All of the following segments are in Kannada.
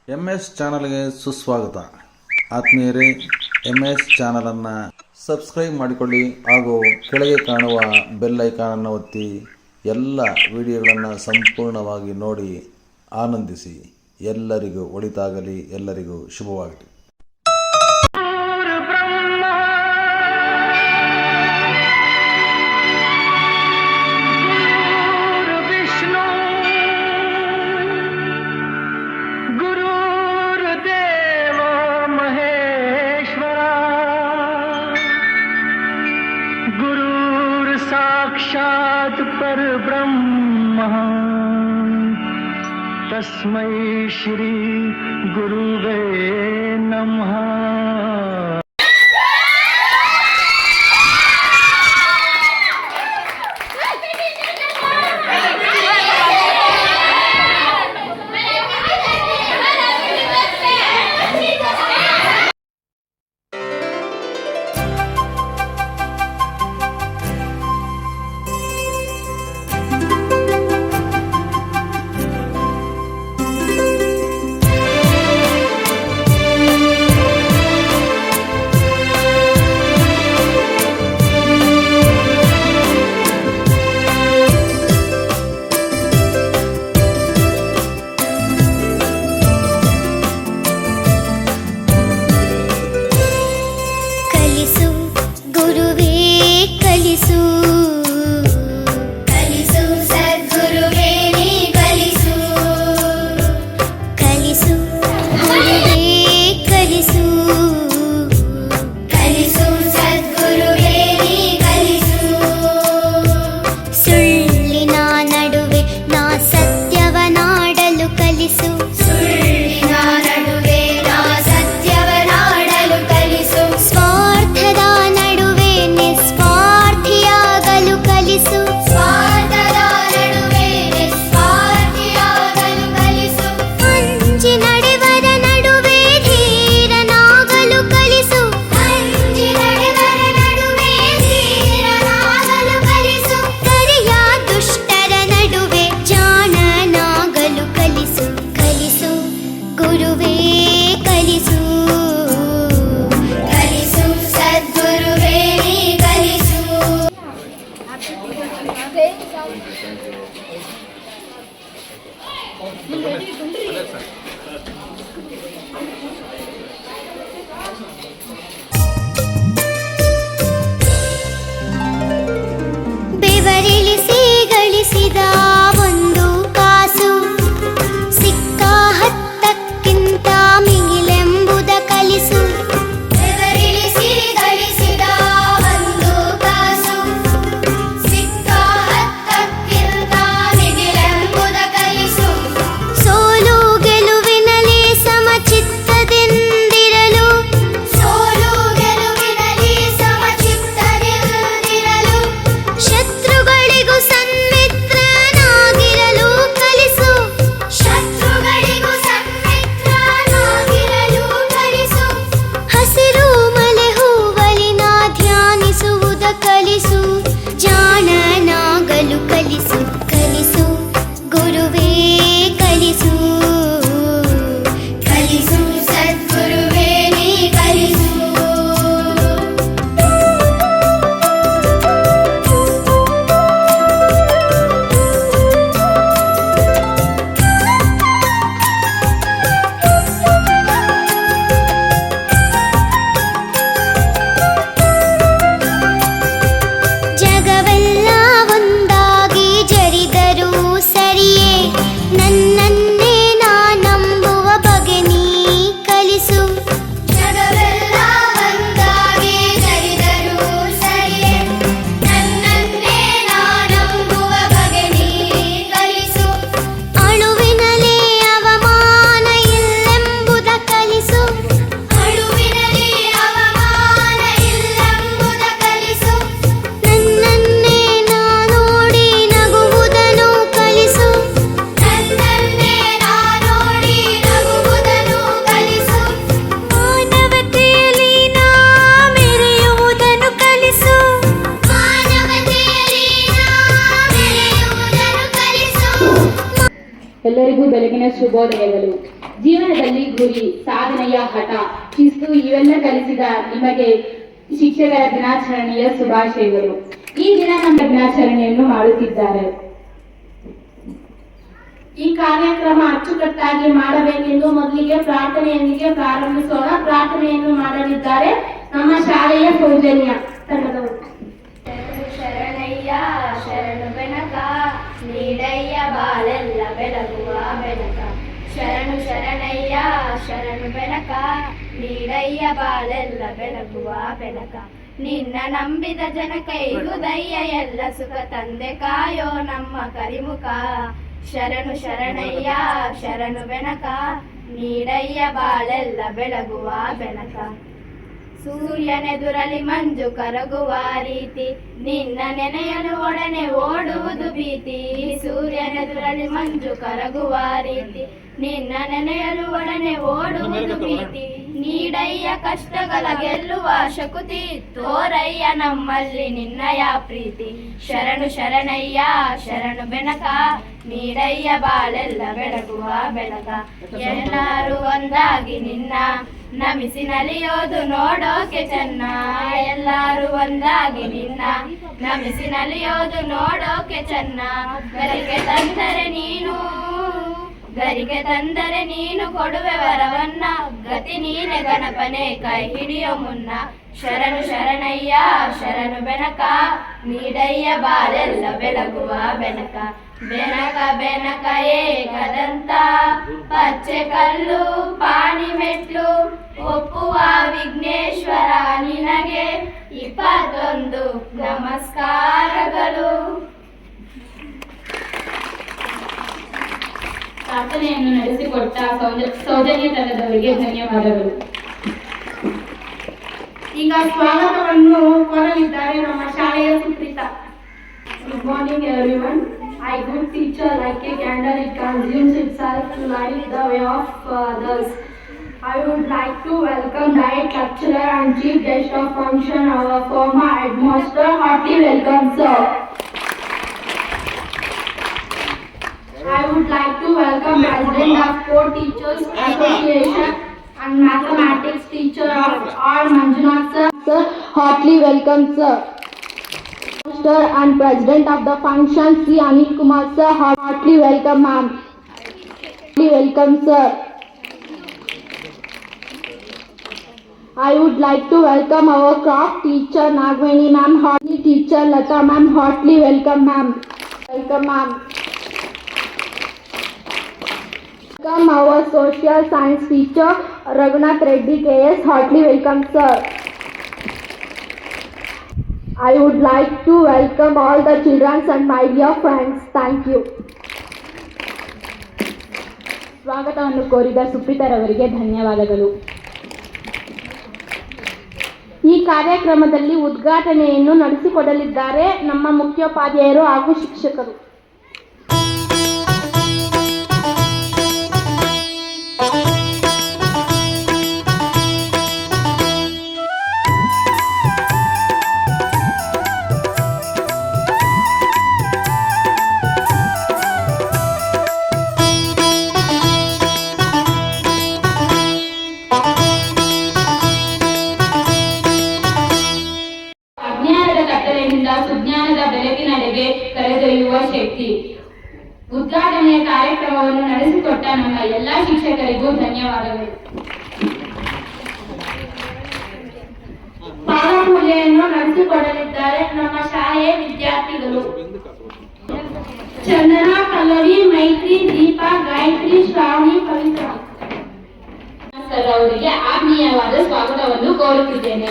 MS ಚಾನಲ್ಗೆ ಸುಸ್ವಾಗತ. ಆತ್ಮೀಯರೇ, MS ಚಾನಲನ್ನು ಸಬ್ಸ್ಕ್ರೈಬ್ ಮಾಡಿಕೊಳ್ಳಿ ಹಾಗೂ ಕೆಳಗೆ ಕಾಣುವ ಬೆಲ್ ಐಕಾನನ್ನು ಒತ್ತಿ ಎಲ್ಲ ವಿಡಿಯೋಗಳನ್ನು ಸಂಪೂರ್ಣವಾಗಿ ನೋಡಿ ಆನಂದಿಸಿ. ಎಲ್ಲರಿಗೂ ಒಳಿತಾಗಲಿ, ಎಲ್ಲರಿಗೂ ಶುಭವಾಗಲಿ. साक्षात् परब्रह्म तस्मै श्री गुरुवे नमः. ಬೆವರಿಳಿಸಿ ಗಳಿಸಿದ ಒಂದು ಕಾಸು ಸಿಕ್ಕ ಹತ್ತಕ್ಕಿಂತ ಮಿಗಿಲೆಂಬುದ ಕಲಿಸು. ಬೆವರಿಳಿಸಿ ಗಳಿಸಿದ ಒಂದು ಕಾಸು ಸಿಕ್ಕ ಹತ್ತಕ್ಕಿಂತ ಮಿಗಿಲೆಂಬುದ ಕಲಿಸು. ಸೋಲು ಗೆಲುವಿನಲ್ಲಿ ಸಮಚಿತ್ತದಿಂದಿರಲು, ಸೋಲು ಗೆಲುವಿನಲ್ಲಿ ಸಮಚಿತ್ತದಿಂದಿರಲು, ಶತ್ರುಗಳಿಗೂ ಸನ್ಮಿತ್ರನಾಗಿರಲು ಕಲಿಸು. ಶತ್ರುಗಳಿಗೂ ಸನ್ಮಿತ್ರನಾಗಿರಲು ಕಲಿಸು. ಹಸಿರು ಮಲೆ ಹೂವಲಿನ ಧ್ಯಾನಿಸುವುದ ಕಲಿಸು. ಜಾಣನಾಗಲು ಕಲಿಸು. ಕಲಿಸು ಗುರುವೇ ಕಲಿಸು. ಕಲಿಸು ಸದ್ಗುರುವೇ ನೀ ಕಲಿಸು. ಜಗವೆಲ್ಲ ಒಂದಾಗಿ ಜರಿದರೂ ಸರಿಯೇ, ನನ್ನನ್ನೇ ನಾನಂಬುವ ಬಗೆ ನೀ ಕಲಿಸು. ಜಗವೆಲ್ಲ ಒಂದಾಗಿ ಜರಿದರೂ ಸರಿಯೇ, ನನ್ನನ್ನೇ ನಾನಂಬುವ ಬಗೆ ನೀ ಕಲಿಸು. ಅಳುವಿನಲೇ ಅವಮಾನ ಇಲ್ಲೆಂಬುದ ಕಲಿಸು. ಅಳುವಿನಲೇ ಅವಮಾನ ಇಲ್ಲೆಂಬುದ ಕಲಿಸು. ನನ್ನನ್ನೇ ನಾ ನೋಡಿ ನಗುವುದನ್ನು ಕಲಿಸು. ನನ್ನನ್ನೇ ನಾ ನೋಡಿ ನಗುವುದನ್ನು ಕಲಿಸು. ಮಾನವತೆಯಲ್ಲಿ ನಾ ಮೆರೆಯುವುದನ್ನು ಕಲಿಸು. ಮಾನವತೆಯಲ್ಲಿ ನಾ ಮೆರೆಯುವುದನ್ನು ಕಲಿಸು. ಎಲ್ಲರಿಗೂ ಬೆಳಗಿನ ಶುಭೋದಯಗಳು. ಜೀವನದಲ್ಲಿ ಗುರಿ, ಸಾಧನೆಯ ಹಠ, ಶಿಸ್ತು ಇವೆಲ್ಲ ಕಲಿಸಿದ ನಿಮಗೆ ಶಿಕ್ಷಕರ ದಿನಾಚರಣೆಯ ಶುಭಾಶಯಗಳು. ಈ ದಿನ ನಮ್ಮ ದಿನಾಚರಣೆಯನ್ನು ಮಾಡುತ್ತಿದ್ದಾರೆ. ಈ ಕಾರ್ಯಕ್ರಮ ಅಚ್ಚುಕಟ್ಟಾಗಿ ಮಾಡಬೇಕೆಂದು ಮೊದಲಿಗೆ ಪ್ರಾರ್ಥನೆಯೊಂದಿಗೆ ಪ್ರಾರಂಭಿಸೋಣ. ಪ್ರಾರ್ಥನೆಯನ್ನು ಮಾಡಲಿದ್ದಾರೆ ನಮ್ಮ ಶಾಲೆಯ ಸೌಜನ್ಯ ತಂಡದವರು. ಶರಣಯ್ಯ ಶರಣು ಬೆನಕ ನೀಡಯ್ಯ ಬಾಳೆಲ್ಲ ಬೆಳಗುವ ಬೆನಕ. ಶರಣು ಶರಣಯ್ಯ ಶರಣು ಬೆನಕ ನೀಡಯ್ಯ ಬಾಳೆಲ್ಲ ಬೆಳಗುವ ಬೆನಕ. ನಿನ್ನ ನಂಬಿದ ಜನಕ್ಕೆ ಹೃದಯ ಎಲ್ಲ ಸುಖ ತಂದೆ ಕಾಯೋ ನಮ್ಮ ಕರಿಮುಖ. ಶರಣು ಶರಣಯ್ಯ ಶರಣು ಬೆನಕ ನೀಡಯ್ಯ ಬಾಳೆಲ್ಲ ಬೆಳಗುವ ಬೆನಕ. ಸೂರ್ಯನೆದುರಲಿ ಮಂಜು ಕರಗುವ ರೀತಿ ನಿನ್ನ ನೆನೆಯಲು ಒಡನೆ ಓಡುವುದು ಭೀತಿ. ಸೂರ್ಯನೆದುರಲಿ ಮಂಜು ಕರಗುವ ರೀತಿ ನಿನ್ನ ನೆನೆಯಲು ಒಡನೆ ಓಡುವುದು ಭೀತಿ. ನೀಡಯ್ಯ ಕಷ್ಟಗಳ ಗೆಲ್ಲುವ ಶಕುತಿ ತೋರಯ್ಯ ನಮ್ಮಲ್ಲಿ ನಿನ್ನಯ ಪ್ರೀತಿ. ಶರಣು ಶರಣಯ್ಯ ಶರಣು ಬೆನಕ ನೀಡಯ್ಯ ಬಾಳೆಲ್ಲ ಬೆಳಗುವ ಬೆಳಕ. ಎಲ್ಲರೂ ಒಂದಾಗಿ ನಿನ್ನ ನಮಿಸಿ ನಲಿಯೋದು ನೋಡೋಕೆ ಚೆನ್ನ. ಎಲ್ಲರೂ ಒಂದಾಗಿ ನಿನ್ನ ನಮಿಸಿ ನಲಿಯೋದು ನೋಡೋಕೆ ಚೆನ್ನ. ಗರಿಗೆ ತಂದರೆ ನೀನು ಗರಿಗೆ ತಂದರೆ ನೀನು ಕೊಡುವೆ ವರವನ್ನ. ಗತಿ ನೀನೆ ಗಣಪನೆ ಕೈ ಹಿಡಿಯೋ ಮುನ್ನ. ಶರಣು ಶರಣಯ್ಯ ಶರಣು ಬೆನಕ ನೀಡಯ್ಯ ಬಾಳೆಲ್ಲ ಬೆಳಗುವ ಬೆನಕ. ಬೆನಕ ಬೆನಕ ಏಕದಂತ ಪಚ್ಚೆ ಕಲ್ಲು ಪಾಣಿ ಮೆಟ್ಲು ಒಪ್ಪುವ ವಿಘ್ನೇಶ್ವರ ನಿನಗೆ 21 ನಮಸ್ಕಾರಗಳು. ಪ್ರಾರ್ಥನೆಯನ್ನು ನಡೆಸಿಕೊಟ್ಟ ಸೌಜನ್ಯ ತಂಡದವರಿಗೆ ಧನ್ಯವಾದಗಳು. ಈಗ ಸ್ವಾಗತವನ್ನು ಕೋರಲಿದ್ದಾರೆ ನಮ್ಮ ಶಾಲೆಯ Supreetha. Good morning everyone. I good teacher like a candle, it consumes itself to light the way of others. I would like to welcome diet lecturer and chief guest of function our former headmaster. Heartily welcome sir. I would like to welcome president of Sport Teachers Association and mathematics teacher of R. Manjunath sir. Sir, heartily welcome sir. Sir and president of the function Sri Anil Kumar sir, heartily welcome ma'am. Heartily welcome sir. I would like to welcome our craft teacher Nagvani ma'am, heartily teacher Lata ma'am, heartily welcome ma'am. Welcome ma'am. Welcome our social science teacher Raghunath Reddy KS, heartily welcome sir. I would like to welcome all the children and my dear friends. Thank you. ಸ್ವಾಗತವನ್ನು ಕೋರಿದ ಸುಪ್ರೀತರವರಿಗೆ ಧನ್ಯವಾದಗಳು. ಈ ಕಾರ್ಯಕ್ರಮದಲ್ಲಿ ಉದ್ಘಾಟನೆಯನ್ನು ನಡೆಸಿಕೊಡಲಿದ್ದಾರೆ ನಮ್ಮ ಮುಖ್ಯೋಪಾಧ್ಯಾಯರು ಹಾಗೂ ಶಿಕ್ಷಕರು. ಸುಜ್ಞಾನದ ಬೆಳಕಿನೆಡೆಗೆ ಕರೆದೊಯ್ಯುವ ಶಕ್ತಿ. ಉದ್ಘಾಟನೆಯ ಕಾರ್ಯಕ್ರಮವನ್ನು ನಡೆಸಿಕೊಟ್ಟ ನಮ್ಮ ಎಲ್ಲ ಶಿಕ್ಷಕರಿಗೂ ಧನ್ಯವಾದಗಳು. ಪಾದಪೂಜೆಯನ್ನು ನಡೆಸಿಕೊಡಲಿದ್ದಾರೆ ನಮ್ಮ ಶಾಲೆಯ ವಿದ್ಯಾರ್ಥಿಗಳು. ಚಂದನ, ಪಲ್ಲವಿ, ಮೈತ್ರಿ, ದೀಪಾ, ಗಾಯತ್ರಿ, ಶ್ರಾವಣಿ, ಪವಿತ್ರ ಸರ್ ಅವರಿಗೆ ಆತ್ಮೀಯವಾದ ಸ್ವಾಗತವನ್ನು ಕೋರುತ್ತಿದ್ದೇನೆ.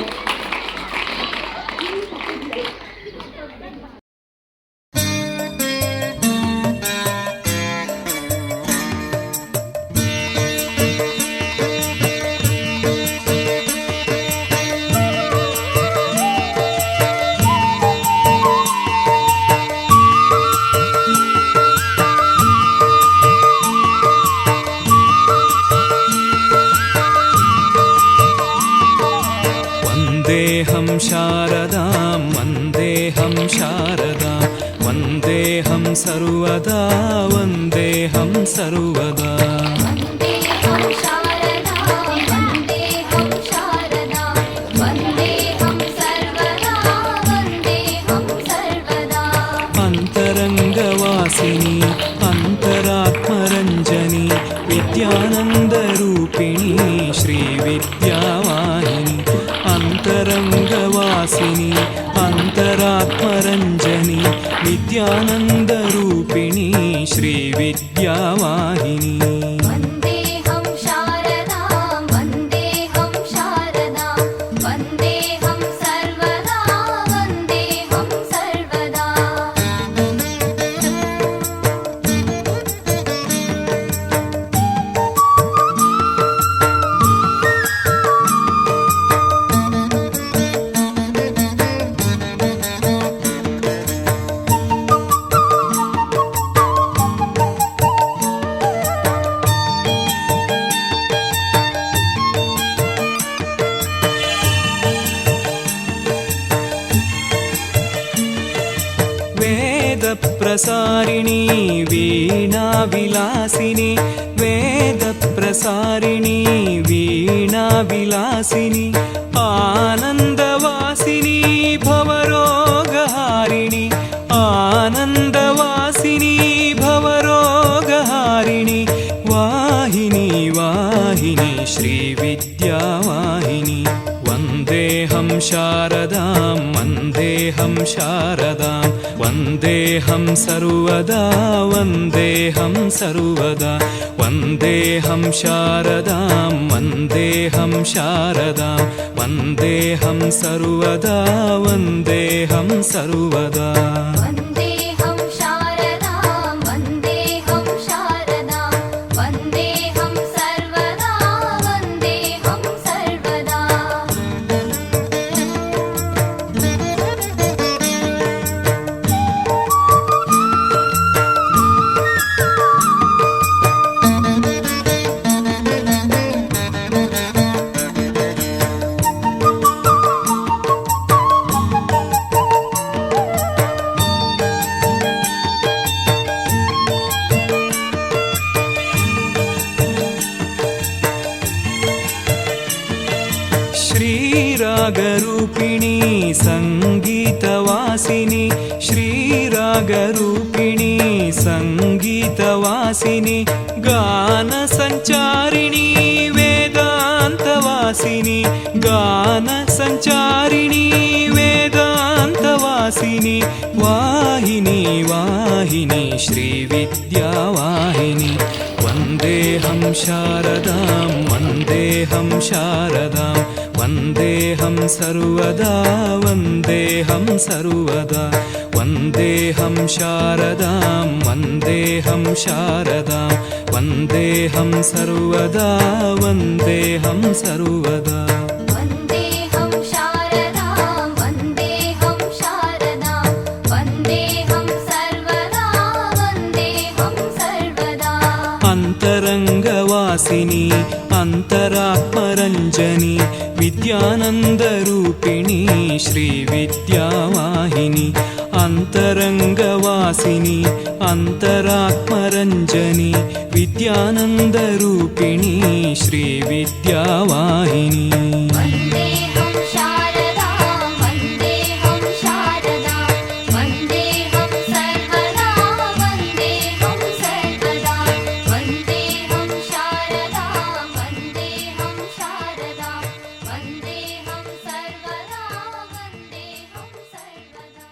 वन्देऽहं शारदां वन्देऽहं शारदां वन्देऽहं सर्वदा वन्देऽहं सर्वदा। शारदा वन्देऽहं शारदा वन्देऽहं सर्वदा वन्देऽहं सर्वदा अन्तरङ्गवासिनी अन्तरात्मरञ्जनी विद्यानन्दरूपिणी श्रीविद्यावाहिनी अन्तरङ्गवासिनी अन्तरात्मरञ्जनी विद्यानन्दरूपिणी श्रीविद्यावाहिनी वन्देऽहं शारदा वन्देऽहं शारदा वन्देऽहं सर्वदा वन्देऽहं सर्वदा वेदप्रसारिणी वीणाविलासिनी वेदप्रसारिणी वीणाविलासिनी आनन्दवासिनी भवरोगहारिणी आनन्दवासिनी भवरोगहारिणी वाहिनी वाहिनी श्रीविद्यावाहिनी वन्देऽहं शारदां वन्देऽहं शारदां वन्देऽहं सर्वदा वन्देऽहं सर्वदा वन्देऽहं शारदां वन्देऽहं शारदां वन्देऽहं सर्वदा वन्देऽहं सर्वदा वन्देऽहं शारदा वन्देऽहं शारदा वन्देऽहं सर्वदा वन्देऽहं सर्वदा श्रीरागरूपिणी सङ्गीतवासिनी श्रीरागरूपिणी सङ्गीतवासिनी गानसञ्चारिणी वेदान्तवासिनी गानसञ्चारिणी वेदान्तवासिनी वाहिनी वाहिनी श्रीविद्यावाहिनी वन्देऽहं शारदां वन्देऽहं शारदां वन्देऽहं सर्वदा वन्देऽहं सर्वदा वन्देऽहं शारदां वन्देऽहं शारदां वन्देऽहं सर्वदा वन्देऽहं सर्वदा वन्देऽहं शारदा वन्देऽहं शारदा वन्देऽहं सर्वदा वन्देऽहं सर्वदा अन्तरङ्गवासिनी अन्तरात्मरञ्जनी विद्यानन्दरूपिणी श्रीविद्यावाहिनी अन्तरङ्गवासिनी अन्तरात्मरञ्जनी विद्यानन्दरूपिणी श्रीविद्यावाहिनी वन्देऽहं शारदा वन्देऽहं शारदा वन्देऽहं सर्वदा वन्देऽहं सर्वदा वन्देऽहं शारदा वन्देऽहं शारदा वन्देऽहं सर्वदा वन्देऽहं सर्वदा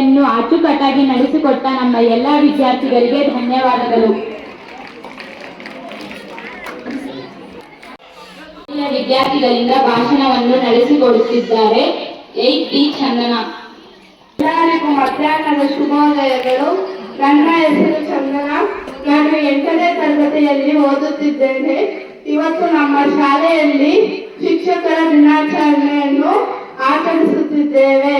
ತರಗತಿಯನ್ನು ಅಚ್ಚುಕಟ್ಟಾಗಿ ನಡೆಸಿಕೊಟ್ಟ ನಮ್ಮ ಎಲ್ಲ ವಿದ್ಯಾರ್ಥಿಗಳಿಗೆ ಧನ್ಯವಾದಗಳು. ವಿದ್ಯಾರ್ಥಿಗಳಿಂದ ಭಾಷಣವನ್ನು ನಡೆಸಿಕೊಡುತ್ತಿದ್ದಾರೆ 8D ಚಂದನ. ಎಲ್ಲರಿಗೂ ಮಧ್ಯಾಹ್ನದ ಶುಭೋದಯಗಳು. ನನ್ನ ಹೆಸರು ಚಂದನ. ನಾನು 8ನೇ ತರಗತಿಯಲ್ಲಿ ಓದುತ್ತಿದ್ದೇನೆ. ಇವತ್ತು ನಮ್ಮ ಶಾಲೆಯಲ್ಲಿ ಶಿಕ್ಷಕರ ದಿನಾಚರಣೆಯನ್ನು ಆಚರಿಸುತ್ತಿದ್ದೇವೆ.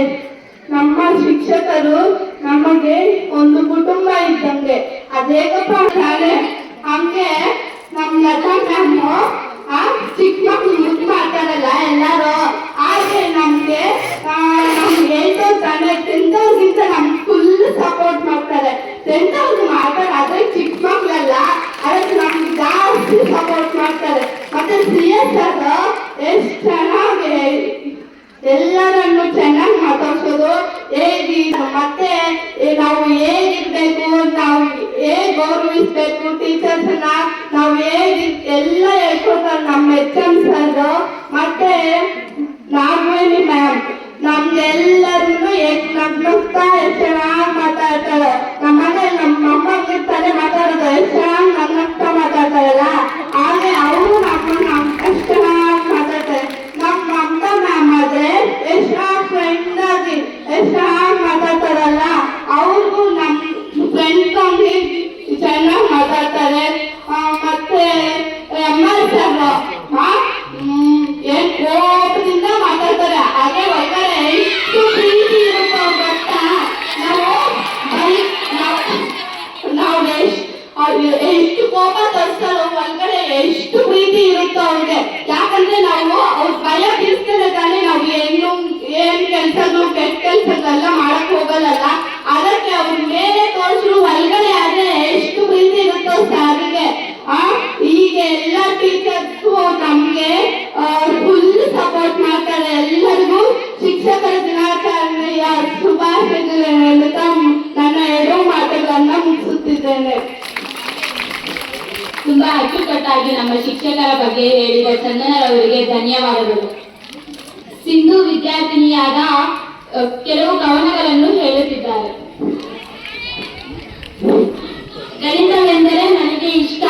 ನಮ್ಮ ಶಿಕ್ಷಕರು ನಮಗೆ ಒಂದು ಕುಟುಂಬ ಇದ್ದಂಗೆ. ಅದೇಗಪ್ಪ ಶಾಲೆ ಹಂಗೆ ನಮ್ಮ ಲತಾ ಮ್ಯಾಮು ಚಿಕ್ಕ ಮಕ್ಕಳು ಮುದ್ದು ಮಾಡ್ತಾರಲ್ಲ ಎಲ್ಲರೂ, ಹಾಗೆ ನಮ್ಗೆ 8th ತಾನೆ 10th ನಮ್ಗೆ ಫುಲ್ ಸಪೋರ್ಟ್ ಮಾಡ್ತಾರೆ. 10th ಮಾಡ್ತಾರೆ, ಆದ್ರೆ ಚಿಕ್ಕ ಮಕ್ಕಳೆಲ್ಲ ಅದಕ್ಕೆ ನಮ್ಗೆ ಜಾಸ್ತಿ ಸಪೋರ್ಟ್ ಮಾಡ್ತಾರೆ. ಮತ್ತೆ CS ಸರ್ ಎಷ್ಟು ಚೆನ್ನಾಗಿ ಎಲ್ಲರನ್ನು ಚೆನ್ನಾಗಿ ಮಾತಾಡ್ಸೋದು, ಹೇಗೆ ಮತ್ತೆ ನಾವು ಹೇಗಿರ್ಬೇಕು, ನಾವು ಹೇಗೆ ಗೌರವಿಸ್ಬೇಕು, ಟೀಚರ್ಸ್ನ ನಾವು ಹೇಗೆ ಎಲ್ಲ ಹೇಳ್ಕೊಡ್ತಾರೆ ನಮ್ಮ HM ಸರ್. ಮತ್ತೆ ನಾಗವೇಣಿ ಮ್ಯಾಮ್ ನಮ್ಗೆಲ್ಲರನ್ನು ನಗ್ನಗ್ತಾ ಎಷ್ಟು ಚೆನ್ನಾಗಿ ಮಾತಾಡ್ತಾಳೆ. ನಮ್ಮನೇಲಿ ನಮ್ಮ ಅಮ್ಮ ಇರ್ತಾರೆ ಮಾತಾಡೋದು, ಎಷ್ಟು ಚೆನ್ನಾಗಿ ನಗ್ನಗ್ತಾ ಮಾತಾಡ್ತಾರಲ್ಲ, ಹಾಗೆ ಅವರು ನಮ್ಮನ್ನು ಅಷ್ಟು ಚೆನ್ನಾಗಿ ಮಾತಾಡ್ತಾರೆ. ನಮ್ಮ ಮಮತಾ ಮ್ಯಾಮ್ ಆದ್ರೆ ಎಷ್ಟು ಫ್ರೆಂಡ್ ಆಗಿ ಎಷ್ಟು ಚೆನ್ನಾಗಿ ಮಾತಾಡ್ತಾರಲ್ಲ, ಅವ್ರಿಗೂ ನಮ್ಮ ಫ್ರೆಂಡ್ಸ್ ಆಗಿ ಚೆನ್ನಾಗಿ ಮಾತಾಡ್ತಾರೆ. ಮತ್ತೆ ML ಸರ್ ಏನ್ ಕೋಪದಿಂದ ಮಾತಾಡ್ತಾರೆ, ಹಾಗೆ ಒಳಗಡೆ ಎಷ್ಟು ಪ್ರೀತಿ ಇರುತ್ತೋ ಗೊತ್ತಾ. ನಾವು ಎಷ್ಟು ಕೋಪ ತರಿಸ್ತಾರೋ, ಒಳಗಡೆ ಎಷ್ಟು ಪ್ರೀತಿ ಇರುತ್ತೋ ಅವ್ರಿಗೆ. ಯಾಕಂದ್ರೆ ನಾವು ಅವ್ರ ಭಯ ಬಿಡಿಸ್ತೇನೆ ತಾನೇ ನಾವು ಏನ್ ಕೆಲ್ಸಗಳು ಕೆಟ್ಟ ಕೆಲ್ಸಗಳೆಲ್ಲ ಮಾಡಕ್ ಹೋಗಲ್ಲ. ಅದಕ್ಕೆ ಅವ್ರ ಮೇಲೆ ತೋರಿಸ್ರು ಒಳಗಡೆ ಆದ್ರೆ ಎಷ್ಟು ಪ್ರೀತಿ ಇರುತ್ತೋ ಸಾರಿಗೆ. ಈಗ ಎಲ್ಲ ಟೀಚರ್ಸು ನಮ್ಗೆ ಫುಲ್ ಸಪೋರ್ಟ್ ಮಾಡ್ತಾರೆ. ಎಲ್ಲರಿಗೂ ಶಿಕ್ಷಕರ ದಿನಾಚರಣೆಯ ಶುಭಾಶಯಗಳು ಹೇಳುತ್ತಾ ನನ್ನ 2 ಮಾತುಗಳನ್ನ ಮುಗಿಸುತ್ತಿದ್ದೇನೆ. ತುಂಬಾ ಅಚ್ಚುಕಟ್ಟಾಗಿ ನಮ್ಮ ಶಿಕ್ಷಕರ ಬಗ್ಗೆ ಹೇಳಿದ ಚಂದನರವರಿಗೆ ಧನ್ಯವಾದಗಳು. ಸಿಂಧು ವಿದ್ಯಾರ್ಥಿನಿಯಾದ ಕೆಲವು ಕವನಗಳನ್ನು ಹೇಳುತ್ತಿದ್ದಾರೆ. ಗಣಿತವೆಂದರೆ ನನಗೆ ಇಷ್ಟ.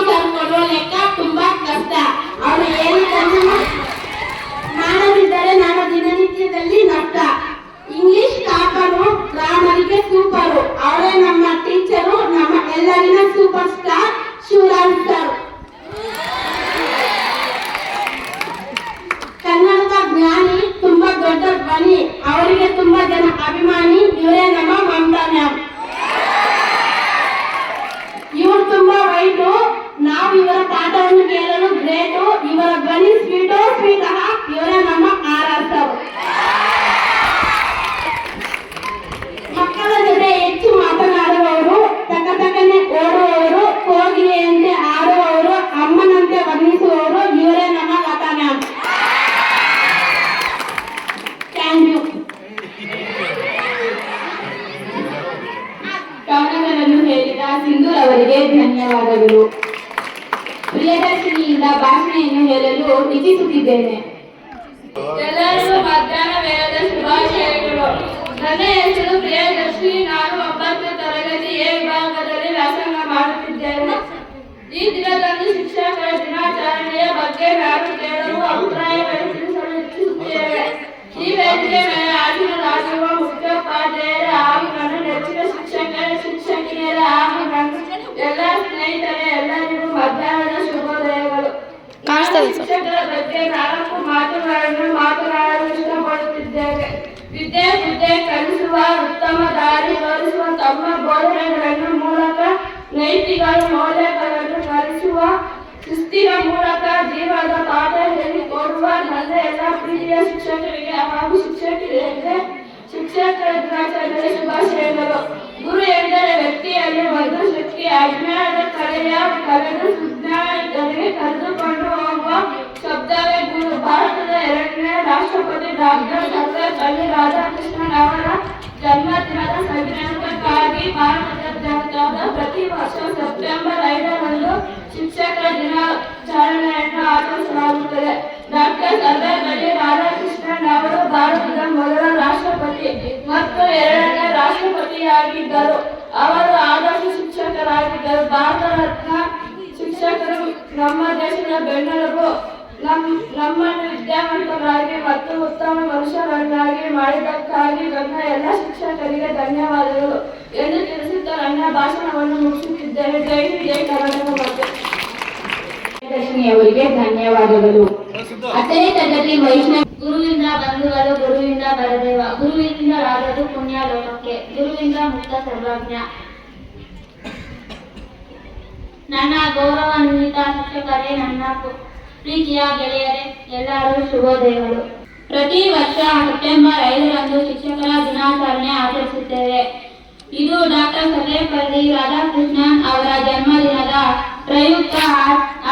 ಸರ್ ಕೊಡುವ ಲೆಕ್ಕ ತುಂಬಾ ಕಷ್ಟ. ಅವರು ಏನು ಮಾಡದಿದ್ದರೆ ನಾನು ದಿನನಿತ್ಯದಲ್ಲಿ ನಷ್ಟ. ಇಂಗ್ಲಿಷ್ ಟಾಪರು, ಗ್ರಾಮರಿಗೆ ಸೂಪರು. ಅವರೇ ನಮ್ಮ ಟೀಚರು, ನಮ್ಮ ಎಲ್ಲರಿನ ಸೂಪರ್ ಸ್ಟಾರ್ ಶಿವರಾಜ್ ಸರ್. ಕನ್ನಡದ ಜ್ಞಾನಿ, ತುಂಬಾ ದೊಡ್ಡ ಧ್ವನಿ, ಅವರಿಗೆ ತುಂಬಾ ಜನ ಅಭಿಮಾನಿ. ಇವರೇ ನಮ್ಮ ಮಮತಾ ಮ್ಯಾಮ್. ಇವರು ತುಂಬಾ ವೈಟು, ನಾವು ಇವರ ಪಾಠವನ್ನು ಕೇಳಲು ಗ್ರೇಟು. ಇವರ ಧ್ವನಿ ಸ್ವೀಟೋ ಸ್ವೀಟಹ. ಇವರೇ ನಮ್ಮ RR ಸರ್. ಮಕ್ಕಳ ಜೊತೆ ಹೆಚ್ಚು ಮಾತನಾಡುವವರು, ತಕ್ಕನೆ ಓಡುವವರು, ಕೋಗಿಲೆಯಂತೆ ಆಡುವವರು, ಅಮ್ಮನಂತೆ ವರ್ಣಿಸುವವರು. ಇವರೇ ನಮ್ಮ ಲತಾ ಮ್ಯಾಮ್. Thank you. ಕವನಗಳನ್ನು ಹೇಳಿದ ಸಿಂಧೂರವರಿಗೆ ಧನ್ಯವಾದಗಳು. ಪ್ರಿಯದರ್ಶಿನಿಯಿಂದ ಭಾಷಣೆಯನ್ನು ಹೇಳಲು ಇಚ್ಛಿಸುತ್ತಿದ್ದೇನೆ. ಎಲ್ಲರಿಗೂ ಮಧ್ಯಾಹ್ನ ವೇಳದ ಶುಭಾಶಯಗಳು. ನನ್ನ ಹೆಸರು ಪ್ರಿಯದರ್ಶಿನಿ. ನಾನು 9ನೇ ತರಗತಿ A ವಿಭಾಗದಲ್ಲಿ ವ್ಯಾಸಂಗ ಮಾಡುತ್ತಿದ್ದೇನೆ. ಈ ದಿನದಂದು ಶಿಕ್ಷಕರ ದಿನಾಚರಣೆಯ ಬಗ್ಗೆ ನಾನು ಕೆಲವು ಅಭಿಪ್ರಾಯಗಳನ್ನು ತಿಳಿಸಲು ಇಚ್ಛಿಸುತ್ತೇವೆ. ಈ ವೇದಿಕೆ ಮೇಲೆ ಹಾಜರಾಗಿರುವ ಮುಖ್ಯೋಪಾಧ್ಯಾಯರ ಹಾಗೂ ನನ್ನ ನೆಚ್ಚಿನ ಶಿಕ್ಷಕಿಯರ ಹಾಗೂ ನನ್ನ ಎಲ್ಲ ಸ್ನೇಹಿತರೆ ಎಲ್ಲರಿಗೂ ಮಧ್ಯಾಹ್ನದ ಶುಭೋದಯಗಳು. ಶಿಕ್ಷಕರ ಬಗ್ಗೆ 4 ಮಾತುಗಳನ್ನು ಮಾತನಾಡಲು ಇಷ್ಟಪಡುತ್ತಿದ್ದೇವೆ. ವಿದ್ಯೆ ಕಲಿಸುವ, ಉತ್ತಮ ದಾರಿ ತೋರಿಸುವ, ತಮ್ಮ ಬೋಧನೆಗಳನ್ನು ಮೂಲಕ ನೈತಿಕ ಮೌಲ್ಯಗಳನ್ನು ಕಲಿಸುವ, ಶಿಸ್ತಿನ ಮೂಲಕ ಜೀವನದ ಪಾಠ ಹೇಳಿಕೊಡುವ ನನ್ನ ಎಲ್ಲ ಪ್ರೀತಿಯ ಶಿಕ್ಷಕರಿಗೆ ಹಾಗೂ ಶಿಕ್ಷಕಿಯರಿಗೆ ಶಿಕ್ಷಕರ ದಿನಾಚರಣೆಯ ಶುಭಾಶಯಗಳು. ಗುರು ಎಂದರೆ ವ್ಯಕ್ತಿಯಲ್ಲಿ ಒಂದು ಶಕ್ತಿ. ಅಜ್ಞಾನದ ಕಲೆಯ ಕಲೆದು ಸುಜ್ಞಾನಿಗಳಿಗೆ ಕರೆದುಕೊಂಡು ಹೋಗುವ ಶಬ್ದವೇ ಗುರು. ಭಾರತದ 2ನೇ ರಾಷ್ಟ್ರಪತಿ ಡಾಕ್ಟರ್ ಸರ್ವಪಲ್ಲಿ ರಾಧಾಕೃಷ್ಣನ್ ಅವರ ಜನ್ಮದಿನದ ಸಂಭ್ರಮಕ್ಕಾಗಿ ಭಾರತದಾದ್ಯಂತ ಪ್ರತಿ ವರ್ಷ ಸೆಪ್ಟೆಂಬರ್ 5ರಂದು ಶಿಕ್ಷಕರ ದಿನಾಚರಣೆಯನ್ನು ಆಚರಿಸಲಾಗುತ್ತದೆ. ಡಾಕ್ಟರ್ ಸರ್ವಪಲ್ಲಿ ರಾಧಾಕೃಷ್ಣನ್ ಅವರು ಭಾರತದ ಮೊದಲ ರಾಷ್ಟ್ರಪತಿ ಮತ್ತು 2ನೇ ಶಿಕ್ಷಕಿಯಾಗಿದ್ದರು. ಅವರು ಆದರ್ಶ ಶಿಕ್ಷಕರಾಗಿದ್ದರು. ಭಾರತ ರತ್ನ ಶಿಕ್ಷಕರು ನಮ್ಮ ದೇಶದ ಬೆನ್ನೆಲುಬು. ನಮ್ಮನ್ನು ವಿದ್ಯಾವಂತರಾಗಿ ಮತ್ತು ಉತ್ತಮ ಮನುಷ್ಯರನ್ನಾಗಿ ಮಾಡಿದ್ದಕ್ಕಾಗಿ ನನ್ನ ಎಲ್ಲ ಶಿಕ್ಷಕರಿಗೆ ಧನ್ಯವಾದಗಳು ಎಂದು ತಿಳಿಸುತ್ತಾ ನನ್ನ ಭಾಷಣವನ್ನು ಮುಗಿಸುತ್ತಿದ್ದೇನೆ. ಜೈ ಹಿಂದ್, ಜೈ ಕರ್ನಾಟಕ ಮಾತೆ. ಅವರಿಗೆ ಧನ್ಯವಾದಗಳು. 10ನೇ ತರಗತಿ ವೈಷ್ಣವ. ಗುರುವಿಂದ ಬಂಧುಗಳು, ಗುರುವಿಂದ ಬರದೇವ, ಗುರುವಿನಿಂದ ರಾಗದು ಪುಣ್ಯ ಲೋಕಕ್ಕೆ, ಗುರುವಿಂದ ಮುಕ್ತ ಸರ್ವಜ್ಞ. ನನ್ನ ಗೌರವಾನ್ವಿತ ಶಿಕ್ಷಕರೇ, ನನ್ನ ಪ್ರೀತಿಯ ಗೆಳೆಯರೇ, ಎಲ್ಲರೂ ಶುಭೋದಯಗಳು. ಪ್ರತಿ ವರ್ಷ ಸೆಪ್ಟೆಂಬರ್ 5ರಂದು ಶಿಕ್ಷಕರ ದಿನಾಚರಣೆ ಆಚರಿಸುತ್ತೇವೆ. ಇದು ಡಾಕ್ಟರ್ ಸರ್ವೇಪಲ್ಲಿ ರಾಧಾಕೃಷ್ಣನ್ ಅವರ ಜನ್ಮದಿನದ ಪ್ರಯುಕ್ತ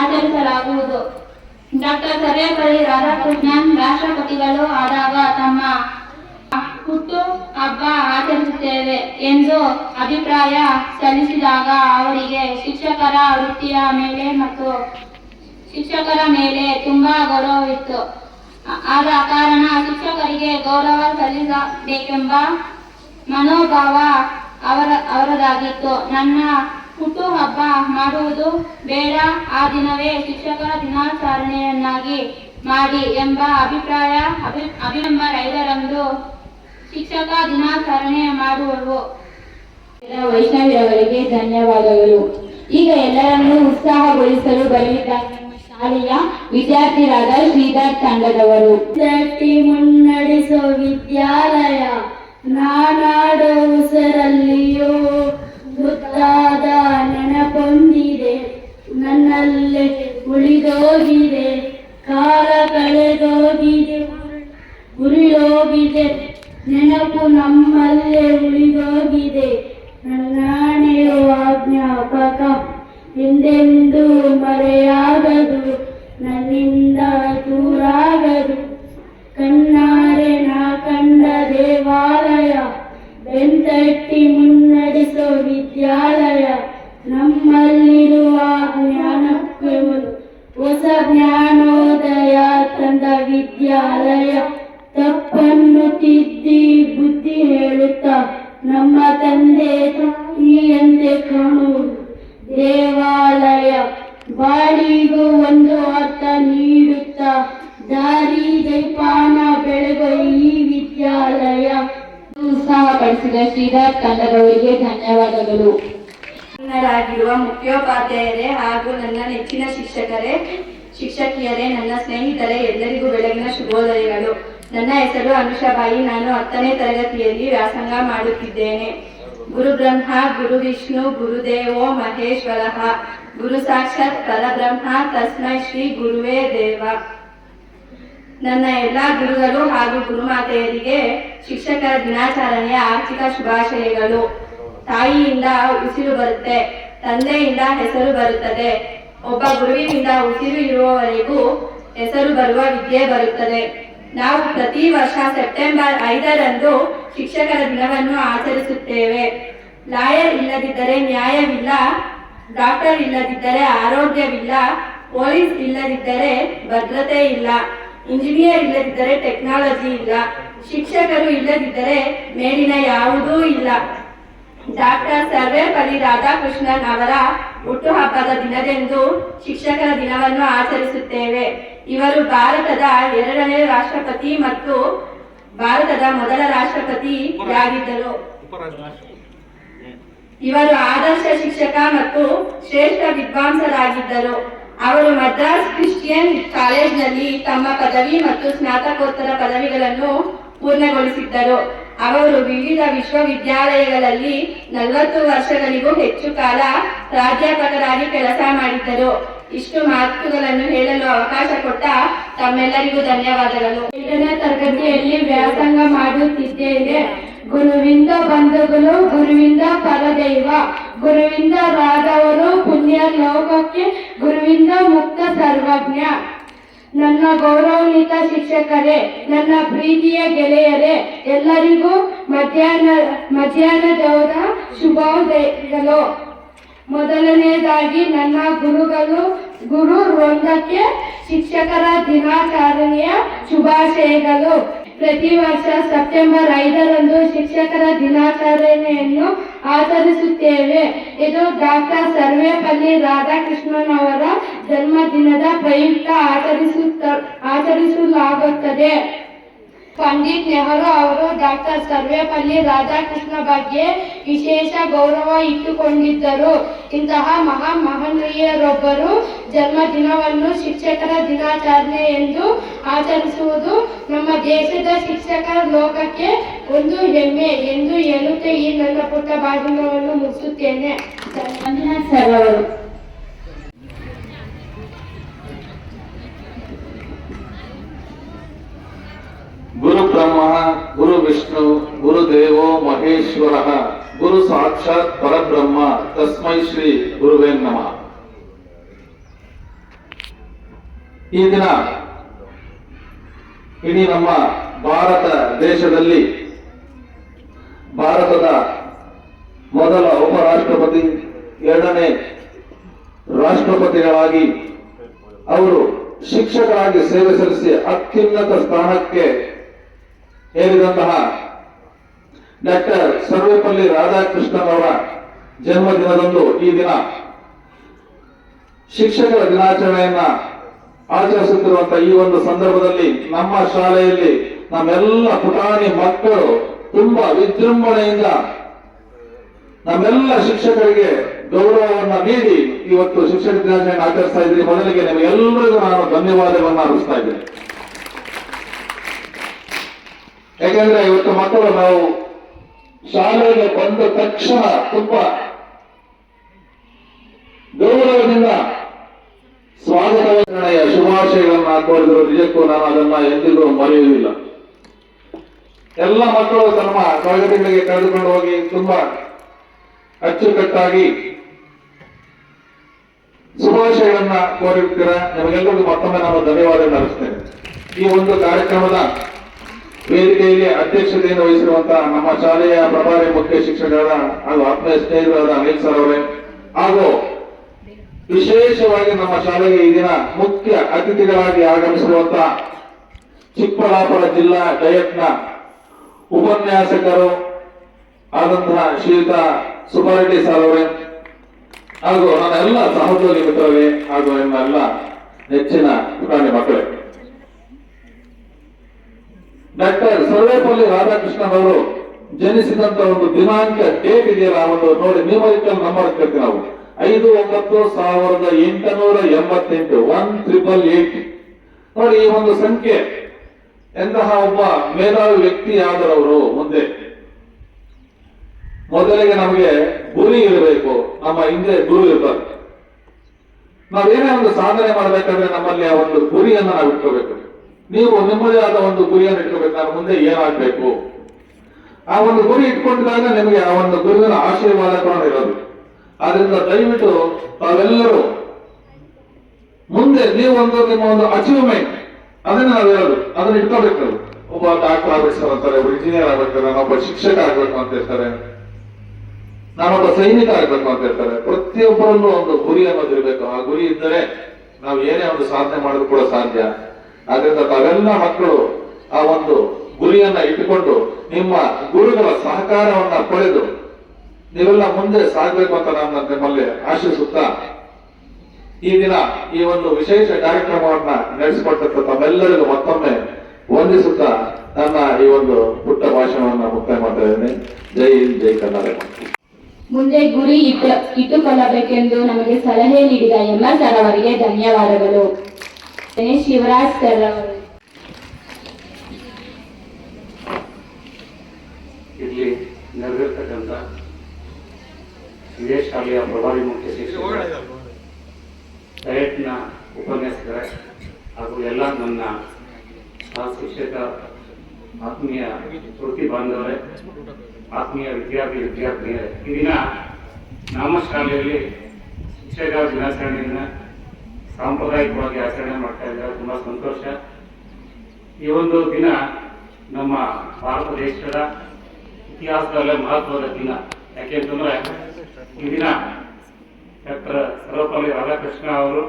ಆಚರಿಸಲಾಗುವುದು. ಡಾಕ್ಟರ್ ಸರ್ವೇಪಲ್ಲಿ ರಾಧಾಕೃಷ್ಣನ್ ರಾಷ್ಟ್ರಪತಿಗಳು ಆದಾಗ ತಮ್ಮ ಹುಟ್ಟು ಹಬ್ಬ ಆಚರಿಸುತ್ತೇವೆ ಎಂದು ಅಭಿಪ್ರಾಯ ಸಲ್ಲಿಸಿದಾಗ ಅವರಿಗೆ ಶಿಕ್ಷಕರ ವೃತ್ತಿಯ ಮೇಲೆ ಮತ್ತು ಶಿಕ್ಷಕರ ಮೇಲೆ ತುಂಬಾ ಗೌರವವಿತ್ತು. ಆದ ಕಾರಣ ಶಿಕ್ಷಕರಿಗೆ ಗೌರವ ಸಲ್ಲಿಸಬೇಕೆಂಬ ಮನೋಭಾವ ಅವರದಾಗಿತ್ತು. ನನ್ನ ಹುಟ್ಟುಹಬ್ಬ ಮಾಡುವುದು ಬೇಡ, ಆ ದಿನವೇ ಶಿಕ್ಷಕರ ದಿನಾಚರಣೆಯನ್ನಾಗಿ ಮಾಡಿ ಎಂಬ ಅಭಿಪ್ರಾಯ. ನವೆಂಬರ್ 5ರಂದು ಶಿಕ್ಷಕ ದಿನಾಚರಣೆ ಮಾಡುವವು. ವೈಷ್ಣವಿರವರಿಗೆ ಧನ್ಯವಾದಗಳು. ಈಗ ಎಲ್ಲರನ್ನೂ ಉತ್ಸಾಹಗೊಳಿಸಲು ಬರಲಿದ್ದಾರೆ ನಮ್ಮ ಶಾಲೆಯ ವಿದ್ಯಾರ್ಥಿರಾದ ಶ್ರೀಧರ್ ತಂಡದವರು. ವಿದ್ಯಾರ್ಥಿ ಮುನ್ನಡೆಸೋ ವಿದ್ಯಾಲಯ, ನಾನಾಡೋ ಉಸಿರಲ್ಲಿಯೂ ಮುದ್ದಾದ ನೆನಪೊಂದಿದೆ, ನನ್ನಲ್ಲೇ ಉಳಿದೋಗಿದೆ, ಕಾಲ ಕಳೆದೋಗಿದೆ, ಉರಿಯೋಗಿದೆ, ನೆನಪು ನಮ್ಮಲ್ಲೇ ಉಳಿದೋಗಿದೆ. ನಾನೆಯುವ ಜ್ಞಾಪಕ ಎಂದೆಂದೂ ಮರೆಯಾಗದು, ನನ್ನಿಂದ ದೂರಾಗದು. ಕಣ್ಣಾರೆ ನಾ ಕಂಡ ದೇವಾಲಯ, ಬೆಂತಟ್ಟಿ ಮುನ್ನಡೆಸೋ ವಿದ್ಯಾಲಯ, ನಮ್ಮಲ್ಲಿರುವ ಜ್ಞಾನಕ್ಕೆ ಹೊಸ ಜ್ಞಾನೋದಯ ತಂದ ವಿದ್ಯಾಲಯ. ತಪ್ಪನ್ನು ತಿದ್ದಿ ಬುದ್ಧಿ ಹೇಳುತ್ತಾ ನಮ್ಮ ತಂದೆ ತಾಯಿಯಂತೆ ಕಾಣುವುದು ದೇವಾಲಯ. ಬಾಳಿಗೂ ಒಂದು ಅರ್ಥ ನೀಡುತ್ತಾ ದಾರಿ ದೀಪಾನ ಬೆಳಗೋ ಈ ವಿದ್ಯಾಲಯ. ಉತ್ಸಾಹಪಡಿಸಿದ ಶ್ರೀಧರ್ ತಂಡದವರಿಗೆ ಧನ್ಯವಾದಗಳು. ನನ್ನರಾಗಿರುವ ಮುಖ್ಯೋಪಾಧ್ಯಾಯರೇ ಹಾಗೂ ನನ್ನ ನೆಚ್ಚಿನ ಶಿಕ್ಷಕಿಯರೇ, ನನ್ನ ಸ್ನೇಹಿತರೇ, ಎಲ್ಲರಿಗೂ ಬೆಳಗಿನ ಶುಭೋದಯಗಳು. ನನ್ನ ಹೆಸರು ಅನುಷಾಬಾಯಿ. ನಾನು 10ನೇ ತರಗತಿಯಲ್ಲಿ ವ್ಯಾಸಂಗ ಮಾಡುತ್ತಿದ್ದೇನೆ. ಗುರು ಬ್ರಹ್ಮ ಗುರು ವಿಷ್ಣು ಗುರುದೇವೋ ಮಹೇಶ್ವರಃ, ಗುರು ಸಾಕ್ಷಾತ್ ಪರಬ್ರಹ್ಮ ತಸ್ಮೈ ಶ್ರೀ ಗುರುವೇ ದೇವ. ನನ್ನ ಎಲ್ಲ ಗುರುಗಳು ಹಾಗೂ ಗುರುಮಾತೆಯರಿಗೆ ಶಿಕ್ಷಕರ ದಿನಾಚರಣೆಯ ಆರ್ಥಿಕ ಶುಭಾಶಯಗಳು. ತಾಯಿಯಿಂದ ಉಸಿರು ಬರುತ್ತೆ, ತಂದೆಯಿಂದ ಹೆಸರು ಬರುತ್ತದೆ. ಒಬ್ಬ ಗುರುವಿನಿಂದ ಉಸಿರು ಇರುವವರೆಗೂ ಹೆಸರು ಬರುವ ವಿದ್ಯೆ ಬರುತ್ತದೆ. ನಾವು ಪ್ರತಿ ವರ್ಷ ಸೆಪ್ಟೆಂಬರ್ 5ರಂದು ಶಿಕ್ಷಕರ ದಿನವನ್ನು ಆಚರಿಸುತ್ತೇವೆ. ಲಾಯರ್ ಇಲ್ಲದಿದ್ದರೆ ನ್ಯಾಯವಿಲ್ಲ, ಡಾಕ್ಟರ್ ಇಲ್ಲದಿದ್ದರೆ ಆರೋಗ್ಯವಿಲ್ಲ, ಪೊಲೀಸ್ ಇಲ್ಲದಿದ್ದರೆ ಭದ್ರತೆ ಇಲ್ಲ, ಇಂಜಿನಿಯರ್ ಇಲ್ಲದಿದ್ದರೆ ಟೆಕ್ನಾಲಜಿ ಇಲ್ಲ, ಶಿಕ್ಷಕರು ಇಲ್ಲದಿದ್ದರೆ ಮೇಲಿನ ಯಾವುದೂ ಇಲ್ಲ. ಡಾಕ್ಟರ್ ಸರ್ವೇಪಲ್ಲಿ ರಾಧಾಕೃಷ್ಣನ್ ಅವರ ಹುಟ್ಟುಹಬ್ಬದ ದಿನದಂದು ಶಿಕ್ಷಕರ ದಿನವನ್ನು ಆಚರಿಸುತ್ತೇವೆ. ಇವರು ಭಾರತದ 2ನೇ ರಾಷ್ಟ್ರಪತಿ ಮತ್ತು ಭಾರತದ ಮೊದಲ ರಾಷ್ಟ್ರಪತಿಯಾಗಿದ್ದರು. ಇವರು ಆದರ್ಶ ಶಿಕ್ಷಕ ಮತ್ತು ಶ್ರೇಷ್ಠ ವಿದ್ವಾಂಸರಾಗಿದ್ದರು. ಅವರು ಮದ್ರಾಸ್ ಕ್ರಿಶ್ಚಿಯನ್ ಕಾಲೇಜಿನಲ್ಲಿ ತಮ್ಮ ಪದವಿ ಮತ್ತು ಸ್ನಾತಕೋತ್ತರ ಪದವಿಗಳನ್ನು ಪೂರ್ಣಗೊಳಿಸಿದ್ದರು. ಅವರು ವಿವಿಧ ವಿಶ್ವವಿದ್ಯಾಲಯಗಳಲ್ಲಿ 40 ವರ್ಷಗಳಿಗೂ ಹೆಚ್ಚು ಕಾಲ ಪ್ರಾಧ್ಯಾಪಕರಾಗಿ ಕೆಲಸ ಮಾಡಿದ್ದರು. ಇಷ್ಟು ಮಾತುಗಳನ್ನು ಹೇಳಲು ಅವಕಾಶ ಕೊಟ್ಟ ತಮ್ಮೆಲ್ಲರಿಗೂ ಧನ್ಯವಾದಗಳು. 8ನೇ ತರಗತಿಯಲ್ಲಿ ವ್ಯಾಸಂಗ ಮಾಡುತ್ತಿದ್ದೇನೆ. ಗುರುವಿಂದ ಬಂಧುಗಳು, ಗುರುವಿಂದ ಪರದೈವ, ಗುರುವಿಂದ ರಾದವರು ಪುಣ್ಯ ಲೋಕಕ್ಕೆ, ಗುರುವಿಂದ ಮುಕ್ತ ಸರ್ವಜ್ಞ. ನನ್ನ ಗೌರವಾನ್ವಿತ ಶಿಕ್ಷಕರೇ, ನನ್ನ ಪ್ರೀತಿಯ ಗೆಳೆಯರೇ, ಎಲ್ಲರಿಗೂ ಮಧ್ಯಾಹ್ನದ ಶುಭೋದಯಗಳು. ಮೊದಲನೇದಾಗಿ ನನ್ನ ಗುರು ವೃಂದಕ್ಕೆ ಶಿಕ್ಷಕರ ದಿನಾಚರಣೆಯ ಶುಭಾಶಯಗಳು. ಪ್ರತಿ ವರ್ಷ ಸೆಪ್ಟೆಂಬರ್ 5ರಂದು ಶಿಕ್ಷಕರ ದಿನಾಚರಣೆಯನ್ನು ಆಚರಿಸುತ್ತೇವೆ. ಇದು ಡಾಕ್ಟರ್ ಸರ್ವೇಪಲ್ಲಿ ರಾಧಾಕೃಷ್ಣನ್ ಅವರ ಜನ್ಮದಿನದ ಪ್ರಯುಕ್ತ ಆಚರಿಸಲಾಗುತ್ತದೆ. ಪಂಡಿತ್ ನೆಹರು ಅವರು ಡಾಕ್ಟರ್ ಸರ್ವೇಪಲ್ಲಿ ರಾಧಾಕೃಷ್ಣ ಬಗ್ಗೆ ವಿಶೇಷ ಗೌರವ ಇಟ್ಟುಕೊಂಡಿದ್ದರು. ಇಂತಹ ಮಹನೀಯರೊಬ್ಬರು ಜನ್ಮದಿನವನ್ನು ಶಿಕ್ಷಕರ ದಿನಾಚರಣೆ ಎಂದು ಆಚರಿಸುವುದು ನಮ್ಮ ದೇಶದ ಶಿಕ್ಷಕರ ಲೋಕಕ್ಕೆ ಒಂದು ಹೆಮ್ಮೆ ಎಂದು ಹೇಳುತ್ತಾ ಈ ನನ್ನ ಪುಟ್ಟ ಭಾಷಣವನ್ನು ಮುಗಿಸುತ್ತೇನೆ. ಮಂಜುನಾಥ್ ಸರ್ ಅವರು. ಗುರು ಬ್ರಹ್ಮ ಗುರು ವಿಷ್ಣು ಗುರುದೇವೋ ಮಹೇಶ್ವರ ಗುರು ಸಾಕ್ಷಾತ್ ಪರಬ್ರಹ್ಮ ತಸ್ಮೈ ಶ್ರೀ ಗುರುವೇ ನಮಃ. ಈ ದಿನ ಇಡೀ ನಮ್ಮ ಭಾರತ ದೇಶದಲ್ಲಿ ಭಾರತದ ಮೊದಲ ಉಪರಾಷ್ಟ್ರಪತಿ, ಎರಡನೇ ರಾಷ್ಟ್ರಪತಿಗಳಾಗಿ ಅವರು ಶಿಕ್ಷಕರಾಗಿ ಸೇವೆ ಸಲ್ಲಿಸಿ ಅತ್ಯುನ್ನತ ಸ್ಥಾನಕ್ಕೆ ಏರಿದಂತಹ ಡಾಕ್ಟರ್ ಸರ್ವೇಪಲ್ಲಿ ರಾಧಾಕೃಷ್ಣನ್ ಅವರ ಜನ್ಮದಿನದಂದು ಈ ದಿನ ಶಿಕ್ಷಕರ ದಿನಾಚರಣೆಯನ್ನ ಆಚರಿಸುತ್ತಿರುವಂತಹ ಈ ಒಂದು ಸಂದರ್ಭದಲ್ಲಿ ನಮ್ಮ ಶಾಲೆಯಲ್ಲಿ ನಮ್ಮೆಲ್ಲ ಪುಟಾಣಿ ಮಕ್ಕಳು ತುಂಬಾ ವಿಜೃಂಭಣೆಯಿಂದ ನಮ್ಮೆಲ್ಲ ಶಿಕ್ಷಕರಿಗೆ ಗೌರವವನ್ನ ನೀಡಿ ಇವತ್ತು ಶಿಕ್ಷಕ ದಿನಾಚರಣೆ ಆಚರಿಸ್ತಾ ಇದ್ದೀನಿ. ಮೊದಲಿಗೆ ನಿಮಗೆಲ್ಲರಿಗೂ ನಾನು ಧನ್ಯವಾದಗಳನ್ನು ಅರ್ಪಿಸ್ತಾ ಇದ್ದೀನಿ. ಯಾಕೆಂದ್ರೆ ಇವತ್ತು ಮಕ್ಕಳು ನಾವು ಶಾಲೆಗೆ ಬಂದ ತಕ್ಷಣ ತುಂಬಾ ಗೌರವದಿಂದ ಸ್ವಾಗತವನ್ನೆಯ ಶುಭಾಶಯಗಳನ್ನು ಕೋರಿದರು. ನಿಜಕ್ಕೂ ನಾನು ಅದನ್ನ ಎಂದಿಗೂ ಮರೆಯುವುದಿಲ್ಲ. ಎಲ್ಲ ಮಕ್ಕಳು ತಮ್ಮ ತರಗತಿಗಳಿಗೆ ಕರೆದುಕೊಂಡು ಹೋಗಿ ತುಂಬಾ ಅಚ್ಚುಕಟ್ಟಾಗಿ ಶುಭಾಶಯಗಳನ್ನ ಕೋರಿರ್ತೀರ. ನಿಮಗೆಲ್ಲರಿಗೂ ಮತ್ತೊಮ್ಮೆ ನಾನು ಧನ್ಯವಾದಗಳನ್ನು ಅರ್ಪಿಸ್ತೇನೆ. ಈ ಒಂದು ಕಾರ್ಯಕ್ರಮದ ವೇದಿಕೆಯಲ್ಲಿ ಅಧ್ಯಕ್ಷತೆಯನ್ನು ವಹಿಸಿರುವಂತಹ ನಮ್ಮ ಶಾಲೆಯ ಪ್ರಭಾರಿ ಮುಖ್ಯ ಶಿಕ್ಷಕರಾದ ಹಾಗೂ ಆತ್ಮೀಯ ಸ್ನೇಹಿತರಾದ ಅನಿಲ್ ಸರ್ ಅವರೇ, ಹಾಗೂ ವಿಶೇಷವಾಗಿ ನಮ್ಮ ಶಾಲೆಗೆ ಈ ದಿನ ಮುಖ್ಯ ಅತಿಥಿಗಳಾಗಿ ಆಗಮಿಸಿರುವಂತಹ ಚಿಕ್ಕಬಳ್ಳಾಪುರ ಜಿಲ್ಲಾ ಡಯಟ್ನ ಉಪನ್ಯಾಸಕರು ಆದಂತಹ ಶ್ರೀಯುತ ಸುಬ್ಬಾರೆಡ್ಡಿ ಸರ್ ಅವರೇ, ಹಾಗೂ ನನ್ನ ಎಲ್ಲ ಸಹೋದ್ಯೋಗಿ ಮಿತ್ರರೇ, ಹಾಗೂ ನಿಮ್ಮ ಎಲ್ಲ ನೆಚ್ಚಿನ ಪುಟಾಣಿ ಮಕ್ಕಳೇ, ಡಾಕ್ಟರ್ ಸರ್ವೇಪಲ್ಲಿ ರಾಧಾಕೃಷ್ಣನ್ ಅವರು ಜನಿಸಿದಂತ ಒಂದು ದಿನಾಂಕ ಡೇಟ್ ಇದೆಯಲ್ಲ, ಒಂದು ನೋಡಿ ನ್ಯೂಮರಿಕಲ್ ನಂಬರ್ ಕೇಳ್ತೀವಿ ನಾವು, 5/9/1888 1888. ನೋಡಿ ಈ ಒಂದು ಸಂಖ್ಯೆ ಎಂತಹ ಒಬ್ಬ ಮೇಧಾವಿ ವ್ಯಕ್ತಿ ಆದರವರು. ಮುಂದೆ ಮೊದಲಿಗೆ ನಮಗೆ ಗುರಿ ಇರಬೇಕು. ನಮ್ಮ ಹಿಂದೆ ಗುರು ಇರ್ತಾರೆ. ನಾವೇನೇ ಒಂದು ಸಾಧನೆ ಮಾಡಬೇಕಾದ್ರೆ ನಮ್ಮಲ್ಲಿ ಆ ಒಂದು ಗುರಿಯನ್ನ ನಾವು ಇಟ್ಕೋಬೇಕು. ನೀವು ನಿಮ್ಮದೇ ಆದ ಒಂದು ಗುರಿಯನ್ನು ಇಟ್ಕೋಬೇಕು. ನಾನು ಮುಂದೆ ಏನಾಗಬೇಕು, ಆ ಒಂದು ಗುರಿ ಇಟ್ಕೊಂಡಿದಾಗ ನಿಮಗೆ ಆ ಒಂದು ಗುರುವಿನ ಆಶೀರ್ವಾದ ಕೂಡ ಇರೋದು. ಆದ್ರಿಂದ ದಯವಿಟ್ಟು ತಾವೆಲ್ಲರೂ ಮುಂದೆ ನೀವು ನಿಮ್ಮ ಒಂದು ಅಚೀವ್ಮೆಂಟ್ ಅದನ್ನ ನಾವು ಹೇಳೋದು, ಅದನ್ನ ಇಟ್ಕೋಬೇಕು. ಒಬ್ಬ ಡಾಕ್ಟರ್ ಆಗ್ಬೇಕು ಅಂತಾರೆ, ಒಬ್ಬ ಇಂಜಿನಿಯರ್ ಆಗ್ಬೇಕಾರೆ, ನಾನೊಬ್ಬ ಶಿಕ್ಷಕ ಆಗ್ಬೇಕು ಅಂತ ಇರ್ತಾರೆ, ನಾನೊಬ್ಬ ಸೈನಿಕ ಆಗ್ಬೇಕು ಅಂತ ಇರ್ತಾರೆ. ಪ್ರತಿಯೊಬ್ಬರಲ್ಲೂ ಒಂದು ಗುರಿ ಅನ್ನೋದು ಇರಬೇಕು. ಆ ಗುರಿ ಇದ್ದರೆ ನಾವು ಏನೇ ಒಂದು ಸಾಧನೆ ಮಾಡೋದು ಕೂಡ ಸಾಧ್ಯ. ಆದ್ರಿಂದ ತಾವೆಲ್ಲ ಮಕ್ಕಳು ಆ ಒಂದು ಗುರಿಯನ್ನ ಇಟ್ಟುಕೊಂಡು ನಿಮ್ಮ ಗುರುಗಳ ಸಹಕಾರವನ್ನ ಪಡೆದು ನೀವೆಲ್ಲ ಮುಂದೆ ಸಾಗಬೇಕು ಅಂತ ನಾನು ನಿಮ್ಮಲ್ಲಿ ಆಶಿಸುತ್ತಾ ಈ ದಿನ ಈ ಒಂದು ವಿಶೇಷ ಕಾರ್ಯಕ್ರಮವನ್ನ ನಡೆಸಿಕೊಟ್ಟಂತ ತಮ್ಮೆಲ್ಲರಿಗೂ ಮತ್ತೊಮ್ಮೆ ವಂದಿಸುತ್ತಾ ನನ್ನ ಈ ಒಂದು ಪುಟ್ಟ ಭಾಷಣವನ್ನ ಮುಕ್ತಾಯ ಮಾಡ್ತಾ ಇದ್ದೇನೆ. ಜೈ ಹಿಂದ್, ಜೈ ಕರ್ನಾಟಕ. ಮುಂದೆ ಗುರಿ ಇಟ್ಟುಕೊಳ್ಳಬೇಕೆಂದು ನಮಗೆ ಸಲಹೆ ನೀಡಿದ ಎಂಆರ್ ಸರ್ ಅವರಿಗೆ ಧನ್ಯವಾದಗಳು. ಶಿವರಾಜ್ ಸರ್ ಅವರು. ಇಲ್ಲಿ ನೆರವೇರ್ತಕ್ಕಂಥ ಇದೇ ಶಾಲೆಯ ಪ್ರಭಾರಿ ಮುಖ್ಯ ಶಿಕ್ಷಕರು, ಡಯಟ್ನ ಉಪನ್ಯಾಸಕರೇ, ಹಾಗೂ ಎಲ್ಲ ನನ್ನ ಸಹ ಶಿಕ್ಷಕ ಆತ್ಮೀಯ ವೃತ್ತಿ ಬಾಂಧವರೇ, ಆತ್ಮೀಯ ವಿದ್ಯಾರ್ಥಿನಿಯರೇ, ಈ ದಿನ ನಮ್ಮ ಶಾಲೆಯಲ್ಲಿ ಶಿಕ್ಷಕರ ದಿನಾಚರಣೆಯನ್ನು ಸಾಂಪ್ರದಾಯಿಕವಾಗಿ ಆಚರಣೆ ಮಾಡ್ತಾ ಇದ್ದಾರೆ. ತುಂಬ ಸಂತೋಷ. ಈ ಒಂದು ದಿನ ನಮ್ಮ ಭಾರತ ದೇಶದ ಇತಿಹಾಸದಲ್ಲೇ ಮಹತ್ವದ ದಿನ. ಯಾಕೆಂತಂದ್ರೆ ಈ ದಿನ ಡಾಕ್ಟರ್ ಸರ್ವಪಲ್ಲಿ ರಾಧಾಕೃಷ್ಣ ಅವರು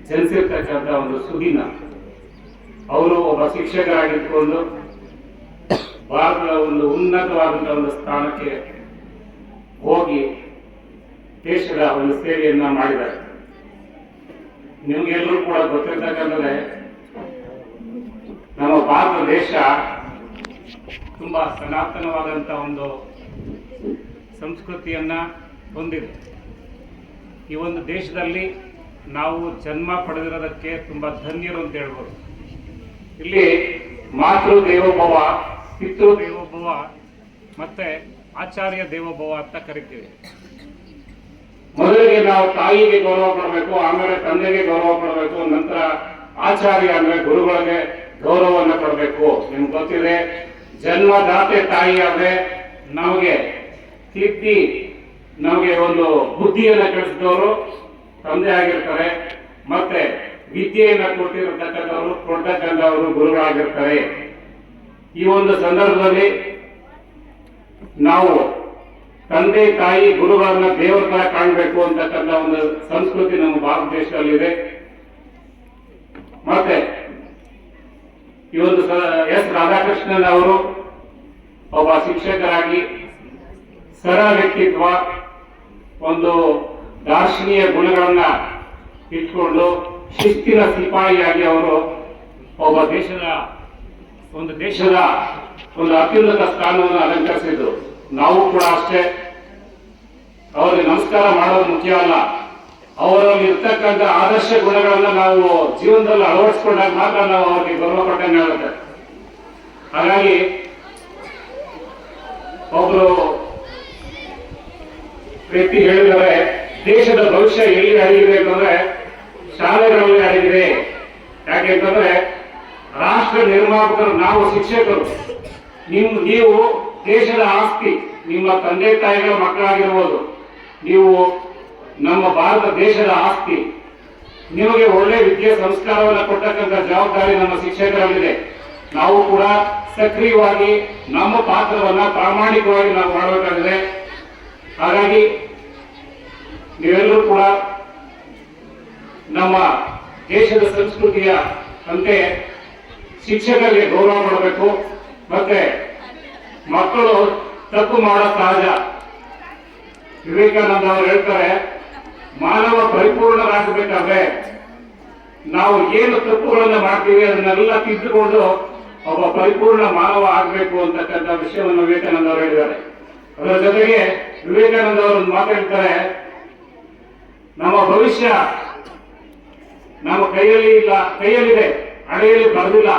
ಜನಿಸಿರ್ತಕ್ಕಂಥ ಒಂದು ಸುದಿನ. ಅವರು ಒಬ್ಬ ಶಿಕ್ಷಕರಾಗಿದ್ದುಕೊಂಡು ಭಾರತದ ಒಂದು ಉನ್ನತವಾದಂತಹ ಒಂದು ಸ್ಥಾನಕ್ಕೆ ಹೋಗಿ ದೇಶದ ಒಂದು ಸೇವೆಯನ್ನ ಮಾಡಿದ್ದಾರೆ. ನಿಮ್ಗೆಲ್ಲರೂ ಕೂಡ ಗೊತ್ತಿರ್ತಕ್ಕಂಥದ್ದೇ, ನಮ್ಮ ಭಾರತ ದೇಶ ತುಂಬಾ ಸನಾತನವಾದಂತಹ ಒಂದು ಸಂಸ್ಕೃತಿಯನ್ನ ಹೊಂದಿದೆ. ಈ ಒಂದು ದೇಶದಲ್ಲಿ ನಾವು ಜನ್ಮ ಪಡೆದಿರೋದಕ್ಕೆ ತುಂಬಾ ಧನ್ಯರು ಅಂತ ಹೇಳ್ಬೋದು. ಇಲ್ಲಿ ಮಾತೃ ದೇವೋಭವ, ಪಿತೃ ದೇವೋಭವ ಮತ್ತೆ ಆಚಾರ್ಯ ದೇವೋಭವ ಅಂತ ಕರಿತೀವಿ. ಮೊದಲಿಗೆ ನಾವು ತಾಯಿಗೆ ಗೌರವ ಕೊಡಬೇಕು, ಆಮೇಲೆ ತಂದೆಗೆ ಗೌರವ ಕೊಡಬೇಕು, ನಂತರ ಆಚಾರ್ಯ ಅಂದ್ರೆ ಗುರುಗಳಿಗೆ ಗೌರವವನ್ನು ಕೊಡಬೇಕು. ನಿಮ್ಗೆ ಗೊತ್ತಿದೆ, ಜನ್ಮದಾತೆ ತಾಯಿ ಆದ್ರೆ ನಮಗೆ ತಿದ್ದಿ ನಮಗೆ ಒಂದು ಬುದ್ಧಿಯನ್ನ ಕಲಿಸಿದವರು ತಂದೆ ಆಗಿರ್ತಾರೆ, ಮತ್ತೆ ವಿದ್ಯೆಯನ್ನ ಕೊಡ್ತಕ್ಕಂಥವರು ಗುರುಗಳಾಗಿರ್ತಾರೆ. ಈ ಒಂದು ಸಂದರ್ಭದಲ್ಲಿ ನಾವು ತಂದೆ ತಾಯಿ ಗುರುಗಳನ್ನ ದೇವರ ತರ ಕಾಣಬೇಕು ಅಂತಕ್ಕಂಥ ಒಂದು ಸಂಸ್ಕೃತಿ ನಮ್ಮ ಭಾರತ ದೇಶದಲ್ಲಿದೆ. ಮತ್ತೆ ಈ ಒಂದು ಎಸ್ ರಾಧಾಕೃಷ್ಣನ್ ಅವರು ಒಬ್ಬ ಶಿಕ್ಷಕರಾಗಿ ಸರಳ ವ್ಯಕ್ತಿತ್ವ, ಒಂದು ದಾರ್ಶನಿಕ ಗುಣಗಳನ್ನ ಇಟ್ಕೊಂಡು ಶಿಸ್ತಿನ ಸಿಪಾಯಿಯಾಗಿ ಅವರು ಒಬ್ಬ ದೇಶದ ಒಂದು ಅತ್ಯುನ್ನತ ಸ್ಥಾನವನ್ನು ಅಲಂಕರಿಸಿದ್ರು. ನಾವು ಕೂಡ ಅಷ್ಟೇ, ಅವರಿಗೆ ನಮಸ್ಕಾರ ಮಾಡೋದು ಮುಖ್ಯ ಅಲ್ಲ, ಅವರಲ್ಲಿ ಇರ್ತಕ್ಕಂಥ ಆದರ್ಶ ಗುಣಗಳನ್ನ ನಾವು ಜೀವನದಲ್ಲಿ ಅಳವಡಿಸಿಕೊಂಡಾಗ ಮಾತ್ರ ನಾವು ಅವರಿಗೆ ಗೌರವ ಕೊಟ್ಟಂಗೆ ಆಗುತ್ತೆ. ಹಾಗಾಗಿ ಒಬ್ರು ವ್ಯಕ್ತಿ ಹೇಳಿದರೆ, ದೇಶದ ಭವಿಷ್ಯ ಎಲ್ಲಿ ಅಡಗಿದೆ ಅಂತಂದ್ರೆ ಶಾಲೆಗಳಲ್ಲಿ ಅಡಗಿದೆ. ಯಾಕೆಂತಂದ್ರೆ ರಾಷ್ಟ್ರ ನಿರ್ಮಾಪಕರು ನಾವು ಶಿಕ್ಷಕರು, ನೀವು ದೇಶದ ಆಸ್ತಿ. ನಿಮ್ಮ ತಂದೆ ತಾಯಿಗಳ ಮಕ್ಕಳಾಗಿರ್ಬೋದು, ನೀವು ನಮ್ಮ ಭಾರತ ದೇಶದ ಆಸ್ತಿ. ನಿಮಗೆ ಒಳ್ಳೆ ವಿದ್ಯೆ ಸಂಸ್ಕಾರವನ್ನು ಕೊಟ್ಟಕ್ಕಂಥ ಜವಾಬ್ದಾರಿ ನಮ್ಮ ಶಿಕ್ಷಕರಲ್ಲಿದೆ. ನಾವು ಕೂಡ ಸಕ್ರಿಯವಾಗಿ ನಮ್ಮ ಪಾತ್ರವನ್ನ ಪ್ರಾಮಾಣಿಕವಾಗಿ ನಾವು ಮಾಡಬೇಕಾಗಿದೆ. ಹಾಗಾಗಿ ನೀವೆಲ್ಲರೂ ಕೂಡ ನಮ್ಮ ದೇಶದ ಸಂಸ್ಕೃತಿಯ ಅಂತೆ ಶಿಕ್ಷಕರಿಗೆ ಗೌರವ ಮಾಡಬೇಕು. ಮತ್ತೆ ಮಕ್ಕಳು ತಪ್ಪು ಮಾಡೋ ಸಹಜ. ವಿವೇಕಾನಂದ ಅವರು ಹೇಳ್ತಾರೆ, ಮಾನವ ಪರಿಪೂರ್ಣರಾಗಬೇಕಾದ್ರೆ ನಾವು ಏನು ತಪ್ಪುಗಳನ್ನ ಮಾಡ್ತೀವಿ ಅದನ್ನೆಲ್ಲ ತಿದ್ದುಕೊಂಡು ಒಬ್ಬ ಪರಿಪೂರ್ಣ ಮಾನವ ಆಗಬೇಕು ಅಂತಕ್ಕಂಥ ವಿಷಯವನ್ನು ವಿವೇಕಾನಂದ ಅವರು ಹೇಳಿದ್ದಾರೆ. ಅದರ ಜೊತೆಗೆ ವಿವೇಕಾನಂದ ಅವರು ಒಂದು ಮಾತು ಹೇಳ್ತಾರೆ, ನಮ್ಮ ಭವಿಷ್ಯ ನಮ್ಮ ಕೈಯಲ್ಲಿದೆ, ಅಡೆಯಲ್ಲಿ ಬರೆದಿಲ್ಲ.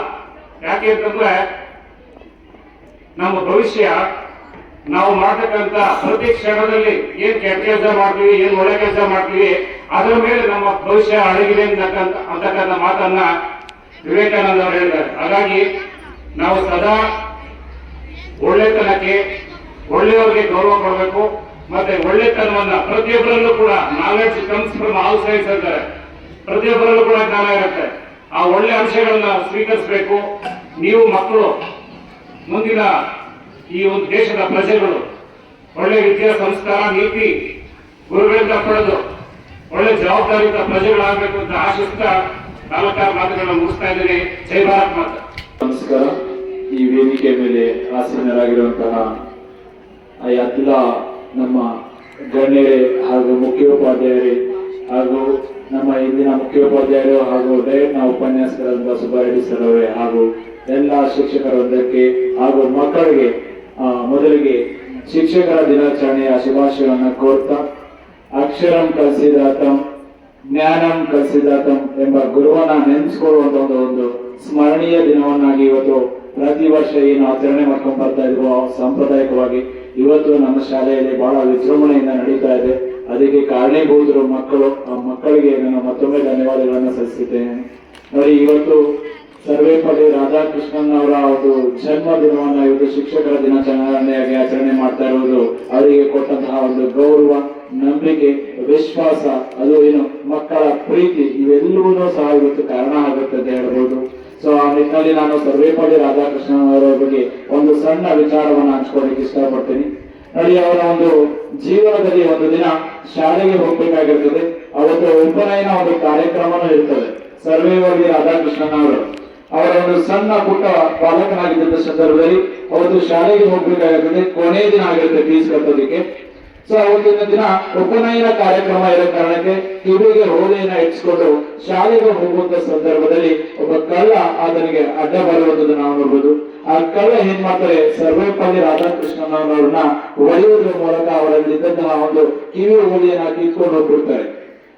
ಯಾಕೆ ಅಂತಂದ್ರೆ ನಮ್ಮ ಭವಿಷ್ಯ ನಾವು ಮಾಡ್ತಕ್ಕಂಥ ಪ್ರತಿ ಕ್ಷಣದಲ್ಲಿ ಏನ್ ಕೆಟ್ಟ ಕೆಲಸ ಮಾಡ್ತೀವಿ, ಏನ್ ಒಳ್ಳೆ ಕೆಲಸ ಮಾಡ್ತೀವಿ, ಅದರ ಮೇಲೆ ನಮ್ಮ ಭವಿಷ್ಯ ಅಡಗಿದೆ ಅಂತಕ್ಕಂಥ ಮಾತನ್ನ ವಿವೇಕಾನಂದ ಅವರು ಹೇಳಿದ್ದಾರೆ. ಹಾಗಾಗಿ ನಾವು ಸದಾ ಒಳ್ಳೆತನಕ್ಕೆ, ಒಳ್ಳೆಯವರಿಗೆ ಗೌರವ ಕೊಡಬೇಕು. ಮತ್ತೆ ಒಳ್ಳೆತನವನ್ನ ಪ್ರತಿಯೊಬ್ಬರಲ್ಲೂ ಕೂಡ, knowledge comes from all sides ಅಂತಾರೆ, ಪ್ರತಿಯೊಬ್ಬರಲ್ಲೂ ಕೂಡ ಜ್ಞಾನ ಇರುತ್ತೆ. ಆ ಒಳ್ಳೆ ಅಂಶಗಳನ್ನ ಸ್ವೀಕರಿಸಬೇಕು. ನೀವು ಮಕ್ಕಳು ಮುಂದಿನ ಈ ಒಂದು ದೇಶದ ಪ್ರಜೆಗಳು ಒಳ್ಳೆ ವಿದ್ಯಾ ಸಂಸ್ಕಾರ ನೀತಿ ಗುರುಗಳಿಂದ ಪಡೆದು ಒಳ್ಳೆ ಜವಾಬ್ದಾರಿಯುತ ಪ್ರಜೆಗಳಾಗಬೇಕು ಅಂತ ಆಶಿಸ್ತಾ 4 ಮಾತುಗಳನ್ನ ಮುಗಿಸ್ತಾ ಇದ್ದೀನಿ. ಜೈ ಭಾರತ್ ಮಾತಾ. ನಮಸ್ಕಾರ. ಈ ವೇದಿಕೆ ಮೇಲೆ ಆಸೀನರಾಗಿರುವಂತಹ ಎಲ್ಲ ನಮ್ಮ ಗಣ್ಯರೇ ಹಾಗೂ ಮುಖ್ಯೋಪಾಧ್ಯಾಯರೇ ಹಾಗೂ ನಮ್ಮ ಇಂದಿನ ಮುಖ್ಯೋಪಾಧ್ಯಾಯರು ಹಾಗೂ ಡಯಟ್ನ ಉಪನ್ಯಾಸಕರಾದ ಸುಬ್ಬಾರೆಡ್ಡಿ ಸರ್ ಅವರೇ ಹಾಗೂ ಎಲ್ಲ ಶಿಕ್ಷಕರ ವೃಂದಕ್ಕೆ ಹಾಗೂ ಮಕ್ಕಳಿಗೆ ಮೊದಲಿಗೆ ಶಿಕ್ಷಕರ ದಿನಾಚರಣೆಯ ಶುಭಾಶಯವನ್ನು ಕೋರ್ತಾ, ಅಕ್ಷರಂ ಕಲಿಸಿದಾತಂ ಜ್ಞಾನಂ ಕಲಿಸಿದಾತಂ ಎಂಬ ಗುರುವನ್ನ ನೆನೆಸ್ಕೊಳ್ಳುವಂತ ಒಂದು ಸ್ಮರಣೀಯ ದಿನವನ್ನಾಗಿ ಇವತ್ತು ಪ್ರತಿ ವರ್ಷ ಏನು ಆಚರಣೆ ಮಾಡ್ಕೊಂಡು ಬರ್ತಾ ಇದ್ರು ಸಾಂಪ್ರದಾಯಿಕವಾಗಿ ಇವತ್ತು ನಮ್ಮ ಶಾಲೆಯಲ್ಲಿ ಬಹಳ ವಿಜೃಂಭಣೆಯಿಂದ ನಡೀತಾ ಇದೆ. ಅದಕ್ಕೆ ಕಾರಣೀಭೂತರು ಮಕ್ಕಳು. ಆ ಮಕ್ಕಳಿಗೆ ನಾನು ಮತ್ತೊಮ್ಮೆ ಧನ್ಯವಾದಗಳನ್ನು ಸಲ್ಲಿಸುತ್ತೇನೆ. ನೋಡಿ, ಇವತ್ತು ಸರ್ವೇಪಲ್ಲಿ ರಾಧಾಕೃಷ್ಣನ್ ಅವರ ಒಂದು ಜನ್ಮ ದಿನವನ್ನ ಇವತ್ತು ಶಿಕ್ಷಕರ ದಿನಾಚರಣೆಯಾಗಿ ಆಚರಣೆ ಮಾಡ್ತಾ ಇರುವುದು ಅವರಿಗೆ ಕೊಟ್ಟಂತಹ ಒಂದು ಗೌರವ, ನಂಬಿಕೆ, ವಿಶ್ವಾಸ, ಅದು ಏನು ಮಕ್ಕಳ ಪ್ರೀತಿ, ಇವೆಲ್ಲವೂ ಸಹ ಇವತ್ತು ಕಾರಣ ಆಗುತ್ತೆ ಅಂತ ಹೇಳ್ಬೋದು. ಸೊ ಆ ನಿಟ್ಟಿನಲ್ಲಿ ನಾನು ಸರ್ವೇಪಲ್ಲಿ ರಾಧಾಕೃಷ್ಣನ್ ಅವರ ಬಗ್ಗೆ ಒಂದು ಸಣ್ಣ ವಿಚಾರವನ್ನು ಹಂಚ್ಕೊಳ್ಳಿಕ್ಕೆ ಇಷ್ಟಪಡ್ತೀನಿ. ನೋಡಿ, ಅವರ ಒಂದು ಜೀವನದಲ್ಲಿ ಒಂದು ದಿನ ಶಾಲೆಗೆ ಹೋಗ್ಬೇಕಾಗಿರ್ತದೆ. ಅವತ್ತು ಉಪನಯನ ಒಂದು ಕಾರ್ಯಕ್ರಮನೂ ಇರ್ತದೆ. ಸರ್ವೇಪಲ್ಲಿ ರಾಧಾಕೃಷ್ಣನ್ ಅವರು ಅವರ ಒಂದು ಸಣ್ಣ ಪುಟ್ಟ ಬಾಲಕನಾಗಿದ್ದ ಸಂದರ್ಭದಲ್ಲಿ ಅವತ್ತು ಶಾಲೆಗೆ ಹೋಗ್ಬೇಕಾಗಿರ್ತದೆ, ಕೊನೆಯ ದಿನ ಆಗಿರುತ್ತೆ ಫೀಸ್ ಕಟ್ಟೋದಕ್ಕೆ. ಸೊ ಅವತ್ತಿನ ದಿನ ಉಪನಯನ ಕಾರ್ಯಕ್ರಮ ಇರೋ ಕಾರಣಕ್ಕೆ ಕಿವಿಗೆ ಹೋಲೆಯನ್ನ ಇಟ್ಸ್ಕೊಂಡು ಶಾಲೆಗೆ ಹೋಗುವಂತ ಸಂದರ್ಭದಲ್ಲಿ ಒಬ್ಬ ಕಳ್ಳ ಆತನಿಗೆ ಅಡ್ಡ ಬರುವಂತದ್ದು ನಾವು ನೋಡ್ಬೋದು. ಆ ಕಳ್ಳ ಏನ್ ಮಾಡ್ತಾರೆ, ಸರ್ವೇಪಲ್ಲಿ ರಾಧಾಕೃಷ್ಣನವರನ್ನ ಹೊಡೆಯುವುದರ ಮೂಲಕ ಅವರಲ್ಲಿದ್ದಂತಹ ಒಂದು ಕಿವಿ ಹೋಲಿಯನ್ನ ಕಿತ್ಕೊಂಡು ಹೋಗ್ಬಿಡ್ತಾರೆ.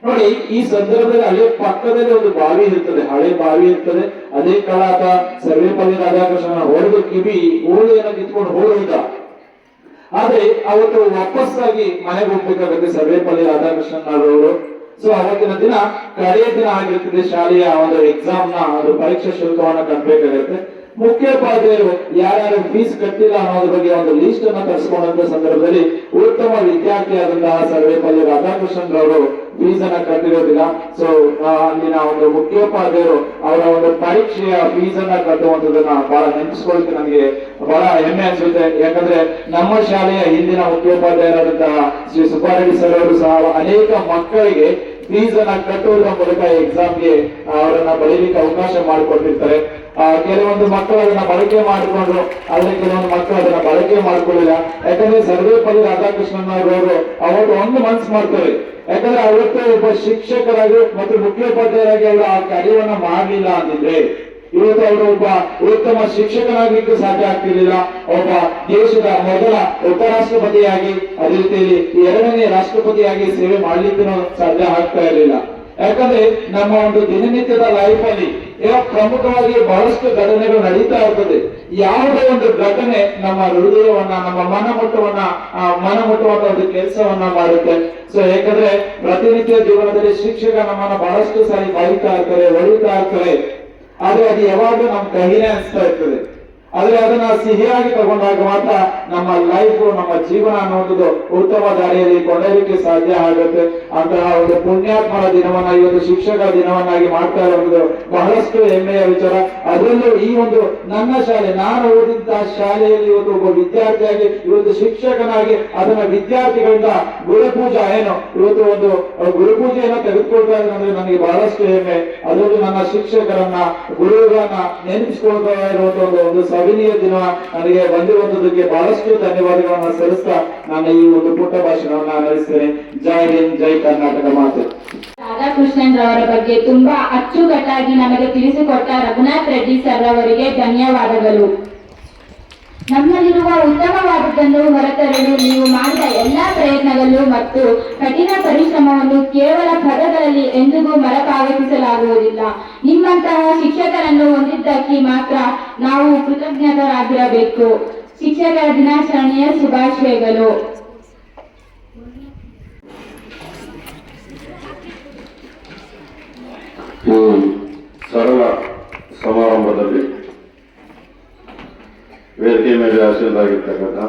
ನೋಡಿ, ಈ ಸಂದರ್ಭದಲ್ಲಿ ಅಲ್ಲೇ ಪಕ್ಕದಲ್ಲಿ ಒಂದು ಬಾವಿ ಇರ್ತದೆ, ಹಳೆ ಬಾವಿ ಇರ್ತದೆ. ಅದೇ ಕಳ್ಳ ಆತ ಸರ್ವೇಪಲ್ಲಿ ರಾಧಾಕೃಷ್ಣನ ಹೊಡೆದು ಕಿವಿ ಹೋಲಿಯನ್ನ ಕಿತ್ಕೊಂಡು ಹೋಗುವುದ. ಆದ್ರೆ ಅವತ್ತು ವಾಪಸ್ಸಾಗಿ ಮನೆಗೆ ಹೋಗ್ಬೇಕಾಗುತ್ತೆ ಸರ್ವೇಪಲ್ಲಿ ರಾಧಾಕೃಷ್ಣನ್ ಅವರು. ಸೊ ಅವತ್ತಿನ ದಿನ ಕಡೆಯ ದಿನ ಆಗಿರ್ತದೆ, ಶಾಲೆಯ ಒಂದು ಎಕ್ಸಾಮ್ ನ ಒಂದು ಪರೀಕ್ಷಾ ಶುಲ್ಕವನ್ನ ಕಟ್ಟಬೇಕಾಗುತ್ತೆ. ಮುಖ್ಯೋಪಾಧ್ಯಾಯರು ಯಾರ್ಯಾರು ಫೀಸ್ ಕಟ್ಟಿಲ್ಲ ಅನ್ನೋದ್ರ ಬಗ್ಗೆ ಒಂದು ಲಿಸ್ಟ್ ಅನ್ನ ತರಿಸ್ಕೊಂಡಂತ ಸಂದರ್ಭದಲ್ಲಿ ಉತ್ತಮ ವಿದ್ಯಾರ್ಥಿಯಾದಂತಹ ಸರ್ವೇಪಲ್ಲಿ ರಾಧಾಕೃಷ್ಣನ್ ರವರು ಫೀಸ್ ಅನ್ನ ಕಟ್ಟಿರೋದಿಲ್ಲ. ಸೊ ಅಲ್ಲಿನ ಒಂದು ಮುಖ್ಯೋಪಾಧ್ಯಾಯರು ಅವರ ಒಂದು ಪರೀಕ್ಷೆಯ ಫೀಸ್ ಅನ್ನ ಕಟ್ಟುವಂತದನ್ನ ಬಹಳ ನೆನಪಿಸ್ಕೊಳ್ಳಿಕ್ಕೆ ನನಗೆ ಬಹಳ ಹೆಮ್ಮೆ ಅನ್ಸುತ್ತೆ. ಯಾಕಂದ್ರೆ ನಮ್ಮ ಶಾಲೆಯ ಹಿಂದಿನ ಮುಖ್ಯೋಪಾಧ್ಯಾಯರಾದಂತಹ ಶ್ರೀ ಸುಬ್ಬಾರೆಡ್ಡಿ ಸರ್ ಅವರು ಸಹ ಅನೇಕ ಮಕ್ಕಳಿಗೆ ಫೀಸ್ ಅನ್ನ ಕಟ್ಟುವುದರ ಮೂಲಕ ಎಕ್ಸಾಮ್ಗೆ ಅವರನ್ನ ಬರೀಲಿಕ್ಕೆ ಅವಕಾಶ ಮಾಡಿಕೊಟ್ಟಿರ್ತಾರೆ. ಕೆಲವೊಂದು ಮಕ್ಕಳು ಅದನ್ನ ಬಳಕೆ ಮಾಡಿಕೊಂಡ್ರು, ಆದ್ರೆ ಕೆಲವೊಂದು ಮಕ್ಕಳು ಅದನ್ನ ಬಳಕೆ ಮಾಡ್ಕೊಳ್ಳಿಲ್ಲ. ಯಾಕಂದ್ರೆ ಸರ್ವೇಪಲ್ಲಿ ರಾಧಾಕೃಷ್ಣನ್ ಅವರು ಅವತ್ತು ಒಂದು ಮನ್ಸು ಮಾಡ್ತಾರೆ. ಯಾಕಂದ್ರೆ ಅವತ್ತು ಒಬ್ಬ ಶಿಕ್ಷಕರಾಗಿ ಮತ್ತು ಮುಖ್ಯೋಪಾಧ್ಯಾಯರಾಗಿ ಅವರು ಆ ಕಾರ್ಯವನ್ನ ಮಾಡಲಿಲ್ಲ ಅಂತಿದ್ರೆ ಇವತ್ತು ಅವರು ಒಬ್ಬ ಉತ್ತಮ ಶಿಕ್ಷಕನಾಗಲಿಕ್ಕೆ ಸಾಧ್ಯ ಆಗ್ತಿರ್ಲಿಲ್ಲ. ಒಬ್ಬ ದೇಶದ ಮೊದಲ ಉಪರಾಷ್ಟ್ರಪತಿಯಾಗಿ, ಅದೇ ರೀತಿಯಲ್ಲಿ 2ನೇ ರಾಷ್ಟ್ರಪತಿಯಾಗಿ ಸೇವೆ ಮಾಡ್ಲಿಕ್ಕೂ ಸಾಧ್ಯ ಆಗ್ತಾ ಇರಲಿಲ್ಲ. ಯಾಕಂದ್ರೆ ನಮ್ಮ ಒಂದು ದಿನನಿತ್ಯದ ಲೈಫ್ ಅಲ್ಲಿ ಪ್ರಮುಖವಾಗಿ ಬಹಳಷ್ಟು ಘಟನೆಗಳು ನಡೀತಾ ಇರ್ತದೆ. ಯಾವುದೇ ಒಂದು ಘಟನೆ ನಮ್ಮ ಹೃದಯವನ್ನ, ನಮ್ಮ ಮನ ಮುಟ್ಟುವಂತ ಒಂದು ಕೆಲಸವನ್ನ ಮಾಡುತ್ತೆ. ಸೊ ಯಾಕಂದ್ರೆ ಪ್ರತಿನಿತ್ಯ ಜೀವನದಲ್ಲಿ ಶಿಕ್ಷಕ ನಮ್ಮನ್ನ ಬಹಳಷ್ಟು ಸಾರಿ ಬೈತಾ ಇರ್ತಾರೆ, ಹೊಡಿತಾ ಇರ್ತಾರೆ. ಆದ್ರೆ ಅದು ಯಾವಾಗಲೂ ನಮ್ ಕಹಿನೇ ಅನಿಸ್ತಾ ಇರ್ತದೆ. ಆದ್ರೆ ಅದನ್ನ ಸಿಹಿಯಾಗಿ ತಗೊಂಡಾಗ ಮಾತ್ರ ನಮ್ಮ ಲೈಫ್, ನಮ್ಮ ಜೀವನ ಅನ್ನುವಂಥದ್ದು ಉತ್ತಮ ದಾರಿಯಲ್ಲಿ ಕೊಂಡೊಯ್ಯಲಿಕ್ಕೆ ಸಾಧ್ಯ ಆಗುತ್ತೆ. ಅಂತಹ ಒಂದು ಪುಣ್ಯಾತ್ಮರ ದಿನವನ್ನ ಇವತ್ತು ಶಿಕ್ಷಕರ ದಿನವನ್ನಾಗಿ ಮಾಡ್ತಾ ಇರುವುದು ಬಹಳಷ್ಟು ಹೆಮ್ಮೆಯ ವಿಚಾರ. ಅದರಲ್ಲೂ ಈ ಒಂದು ನನ್ನ ಶಾಲೆ, ನಾನು ಓದಿದಂತಹ ಶಾಲೆಯಲ್ಲಿ ಇವತ್ತು ಒಬ್ಬ ವಿದ್ಯಾರ್ಥಿಯಾಗಿ, ಇವತ್ತು ಶಿಕ್ಷಕನಾಗಿ ಅದನ್ನ ವಿದ್ಯಾರ್ಥಿಗಳಿಂದ ಗುರುಪೂಜಾ ಇವತ್ತು ಒಂದು ಗುರುಪೂಜೆಯನ್ನ ತೆಗೆದುಕೊಳ್ತಾ ಇದ್ರೆ ಅಂದ್ರೆ ನನಗೆ ಬಹಳಷ್ಟು ಹೆಮ್ಮೆ. ಅದರಲ್ಲೂ ನನ್ನ ಶಿಕ್ಷಕರನ್ನ, ಗುರುಗಳನ್ನ ನೆನಪಿಸಿಕೊಳ್ತಾ ಇರುವಂತ ಒಂದು ಸವಿನೀಯ ದಿನ ನನಗೆ ಬಂದಿರುವಂತದಕ್ಕೆ ಬಹಳಷ್ಟು ಧನ್ಯವಾದಗಳನ್ನ ಸಲ್ಲಿಸ್ತಾ ನಾನು ಈ ಒಂದು ಪುಟ್ಟ ಭಾಷಣವನ್ನ ನಡೆಸ್ತೇನೆ. ಜೈ ಹಿಂದ್, ಜೈ ಕರ್ನಾಟಕ ಮಾತೆ. ರಾಧಾಕೃಷ್ಣನ್ ರವರ ಬಗ್ಗೆ ತುಂಬಾ ಅಚ್ಚುಕಟ್ಟಾಗಿ ನಮಗೆ ತಿಳಿಸಿಕೊಟ್ಟ ರಘುನಾಥ್ ರೆಡ್ಡಿ ಸರ್ ಅವರಿಗೆ ಧನ್ಯವಾದಗಳು. ನಮ್ಮಲ್ಲಿರುವ ಉತ್ತಮವಾದದ್ದನ್ನು ಹೊರತರಲು ನೀವು ಮಾಡಿದ ಎಲ್ಲಾ ಪ್ರಯತ್ನಗಳು ಮತ್ತು ಕಠಿಣ ಪರಿಶ್ರಮವನ್ನು ಕೇವಲ ಪದಗಳಲ್ಲಿ ಎಂದಿಗೂ ಮರುಪಾವತಿಸಲಾಗುವುದಿಲ್ಲ. ನಿಮ್ಮಂತಹ ಶಿಕ್ಷಕರನ್ನು ಹೊಂದಿದ್ದಕ್ಕೆ ಮಾತ್ರ ನಾವು ಕೃತಜ್ಞರಾಗಿರಬೇಕು. ಶಿಕ್ಷಕರ ದಿನಾಚರಣೆಯ ಶುಭಾಶಯಗಳು. ಈ ಸರಳ ಸಮಾರಂಭದಲ್ಲಿ ವೇದಿಕೆ ಮೇಲೆ ಆಸೀನರಾಗಿರ್ತಕ್ಕಂಥ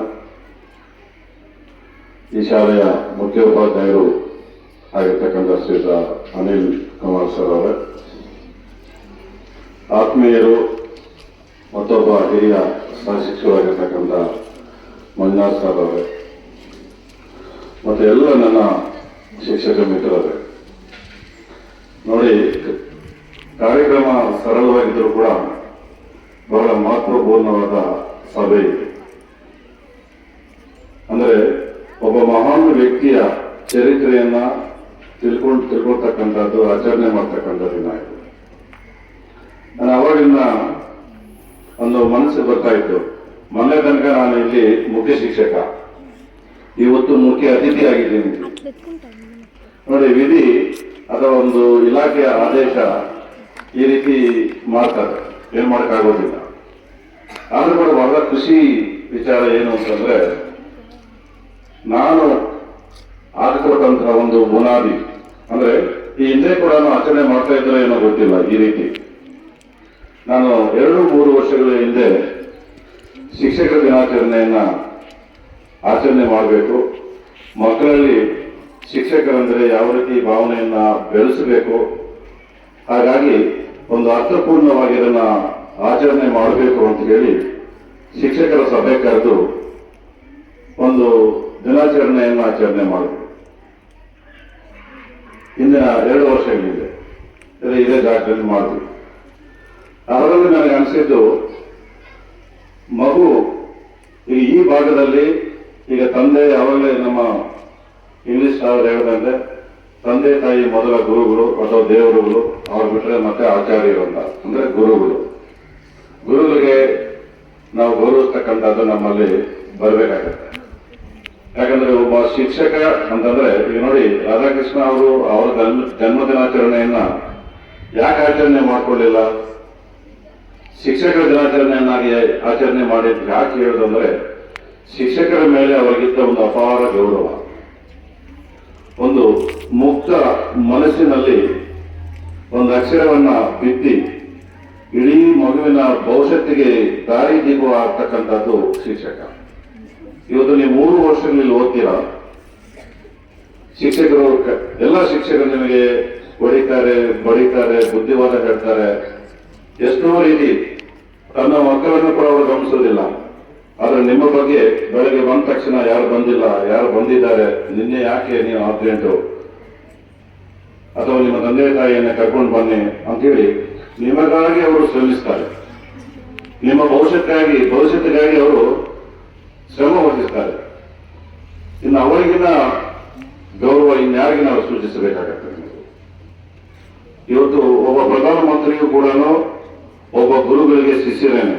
ಈ ಶಾಲೆಯ ಮುಖ್ಯೋಪಾಧ್ಯಾಯರು ಆಗಿರ್ತಕ್ಕಂಥ ಶ್ರೀಯುತ ಅನಿಲ್ ಕುಮಾರ್ ಸರ್ ಅವರೇ, ಆತ್ಮೀಯರು, ಮತ್ತೊಬ್ಬ ಹಿರಿಯ ಸಹಶಿಕ್ಷಕರಾಗಿರ್ತಕ್ಕಂಥ ಮಂಜುನಾಥ್ ಸರ್ ಅವರೇ, ಮತ್ತು ಎಲ್ಲ ನನ್ನ ಶಿಕ್ಷಕ ಮಿತ್ರರೇ, ನೋಡಿ, ಕಾರ್ಯಕ್ರಮ ಸರಳವಾಗಿದ್ದರೂ ಕೂಡ ಬಹಳ ಮಹತ್ವಪೂರ್ಣವಾದ ಸಭೆ ಇದೆ. ಅಂದರೆ ಒಬ್ಬ ಮಹಾನ್ ವ್ಯಕ್ತಿಯ ಚರಿತ್ರೆಯನ್ನ ತಿಳ್ಕೊಳ್ತಕ್ಕಂಥದ್ದು, ಆಚರಣೆ ಮಾಡ್ತಕ್ಕಂಥ ದಿನ ಇದು. ನಾನು ಅವಾಗಿಂದ ಒಂದು ಮನಸ್ಸು ಬರ್ತಾ ಇತ್ತು, ಮೊನ್ನೆ ತನಕ ನಾನು ಇಲ್ಲಿ ಮುಖ್ಯ ಶಿಕ್ಷಕ, ಇವತ್ತು ಮುಖ್ಯ ಅತಿಥಿ ಆಗಿದ್ದೀನಿ. ನೋಡಿ, ವಿಧಿ ಅಥವಾ ಒಂದು ಇಲಾಖೆಯ ಆದೇಶ ಈ ರೀತಿ ಮಾಡ್ತಾರೆ, ಏನ್ ಮಾಡಕ್ಕಾಗೋದಿಲ್ಲ. ಆದ್ರೂ ಕೂಡ ಬಹಳ ಖುಷಿ ವಿಚಾರ ಏನು ಅಂತಂದ್ರೆ, ನಾನು ಹಾಕಿಕೊಟ್ಟಂತಹ ಒಂದು ಬುನಾದಿ, ಅಂದ್ರೆ ಈ ಹಿಂದೆ ಕೂಡ ಆಚರಣೆ ಮಾಡ್ತಾ ಇದ್ರೆ ಏನೋ ಗೊತ್ತಿಲ್ಲ, ಈ ರೀತಿ ನಾನು 2-3 ವರ್ಷಗಳ ಹಿಂದೆ ಶಿಕ್ಷಕರ ದಿನಾಚರಣೆಯನ್ನ ಆಚರಣೆ ಮಾಡಬೇಕು, ಮಕ್ಕಳಲ್ಲಿ ಶಿಕ್ಷಕರಂದ್ರೆ ಯಾವ ರೀತಿ ಭಾವನೆಯನ್ನ ಬೆಳೆಸಬೇಕು, ಹಾಗಾಗಿ ಒಂದು ಅರ್ಥಪೂರ್ಣವಾಗಿ ಇದನ್ನ ಆಚರಣೆ ಮಾಡಬೇಕು ಅಂತ ಹೇಳಿ ಶಿಕ್ಷಕರ ಸಭೆ ಕರೆದು ಒಂದು ದಿನಾಚರಣೆಯನ್ನು ಆಚರಣೆ ಮಾಡಿದ್ರು. ಹಿಂದಿನ 2 ವರ್ಷಗಳಿಂದ ಇದೇ ಜಾಗದಲ್ಲಿ ಮಾಡಿದ್ವಿ. ಅದರಲ್ಲಿ ನನಗೆ ಅನಿಸಿದ್ದು ಮಗು ಈ ಭಾಗದಲ್ಲಿ ಈಗ ತಂದೆ ಯಾವಾಗಲೇ ನಮ್ಮ ಇಂಗ್ಲಿಷ್ ಅವರು ಹೇಳಿದಂತೆ ತಂದೆ ತಾಯಿ ಮೊದಲ ಗುರುಗಳು ಅಥವಾ ದೇವರುಗಳು, ಅವ್ರು ಬಿಟ್ಟರೆ ಮತ್ತೆ ಆಚಾರ್ಯರು ಅಂತ, ಅಂದ್ರೆ ಗುರುಗಳು. ಗುರುಗಳಿಗೆ ನಾವು ಗೌರವಿಸ್ತಕ್ಕಂಥದ್ದು ನಮ್ಮಲ್ಲಿ ಬರಬೇಕಾಗತ್ತೆ. ಯಾಕಂದ್ರೆ ಒಬ್ಬ ಶಿಕ್ಷಕ ಅಂತಂದ್ರೆ ಈಗ ನೋಡಿ, ರಾಧಾಕೃಷ್ಣ ಅವರು ಅವರ ಜನ್ಮದಿನಾಚರಣೆಯನ್ನ ಯಾಕೆ ಆಚರಣೆ ಮಾಡ್ಕೊಳ್ಳಿಲ್ಲ? ಶಿಕ್ಷಕರ ದಿನಾಚರಣೆಯನ್ನಾಗಿ ಆಚರಣೆ ಮಾಡಿದ್ದು ಯಾಕೆ ಹೇಳೋದಂದ್ರೆ, ಶಿಕ್ಷಕರ ಮೇಲೆ ಅವರಿಗಿದ್ದ ಒಂದು ಅಪಾರ ಗೌರವ, ಒಂದು ಮುಕ್ತ ಮನಸ್ಸಿನಲ್ಲಿ ಒಂದು ಅಕ್ಷರವನ್ನ ಬಿತ್ತಿ ಇಡೀ ಮಗುವಿನ ಭವಿಷ್ಯತ್ತಿಗೆ ದಾರಿ ದೀಪ ಆಗ್ತಕ್ಕಂಥದ್ದು ಶಿಕ್ಷಕ. ಇವತ್ತು ನೀವು 3 ವರ್ಷಗಳಲ್ಲಿ ಓದ್ತೀರಾ, ಶಿಕ್ಷಕರು ಎಲ್ಲ ಶಿಕ್ಷಕರು ನಿಮಗೆ ಹೊಡಿತಾರೆ, ಬಡಿತಾರೆ, ಬುದ್ಧಿವಾದ ಹೇಳ್ತಾರೆ, ಎಷ್ಟೋ ರೀತಿ ತನ್ನ ಮಕ್ಕಳನ್ನು ಕೂಡ ಅವರು ಗಮನಿಸೋದಿಲ್ಲ. ಆದ್ರೆ ನಿಮ್ಮ ಬಗ್ಗೆ ಬೆಳಗ್ಗೆ ಬಂದ ತಕ್ಷಣ ಯಾರು ಬಂದಿಲ್ಲ, ಯಾರು ಬಂದಿದ್ದಾರೆ, ನಿನ್ನೆ ಯಾಕೆ ನೀವು ಅರ್ಜೆಂಟು, ಅಥವಾ ನಿಮ್ಮ ತಂದೆ ತಾಯಿಯನ್ನ ಕರ್ಕೊಂಡು ಬನ್ನಿ ಅಂತೇಳಿ ನಿಮಗಾಗಿ ಅವರು ಶ್ರಮಿಸ್ತಾರೆ. ನಿಮ್ಮ ಭವಿಷ್ಯತ್ತಿಗಾಗಿ ಅವರು ಶ್ರಮ ವಹಿಸ್ತಾರೆ. ಇನ್ನು ಅವರಿಗಿನ ಗೌರವ ಇನ್ಯಾರಿಗೆ ನಾವು ಸೂಚಿಸಬೇಕಾಗತ್ತೆ? ಇವತ್ತು ಒಬ್ಬ ಪ್ರಧಾನಮಂತ್ರಿಯೂ ಕೂಡ ಒಬ್ಬ ಗುರುಗಳಿಗೆ ಶಿಷ್ಯರೇನೆ.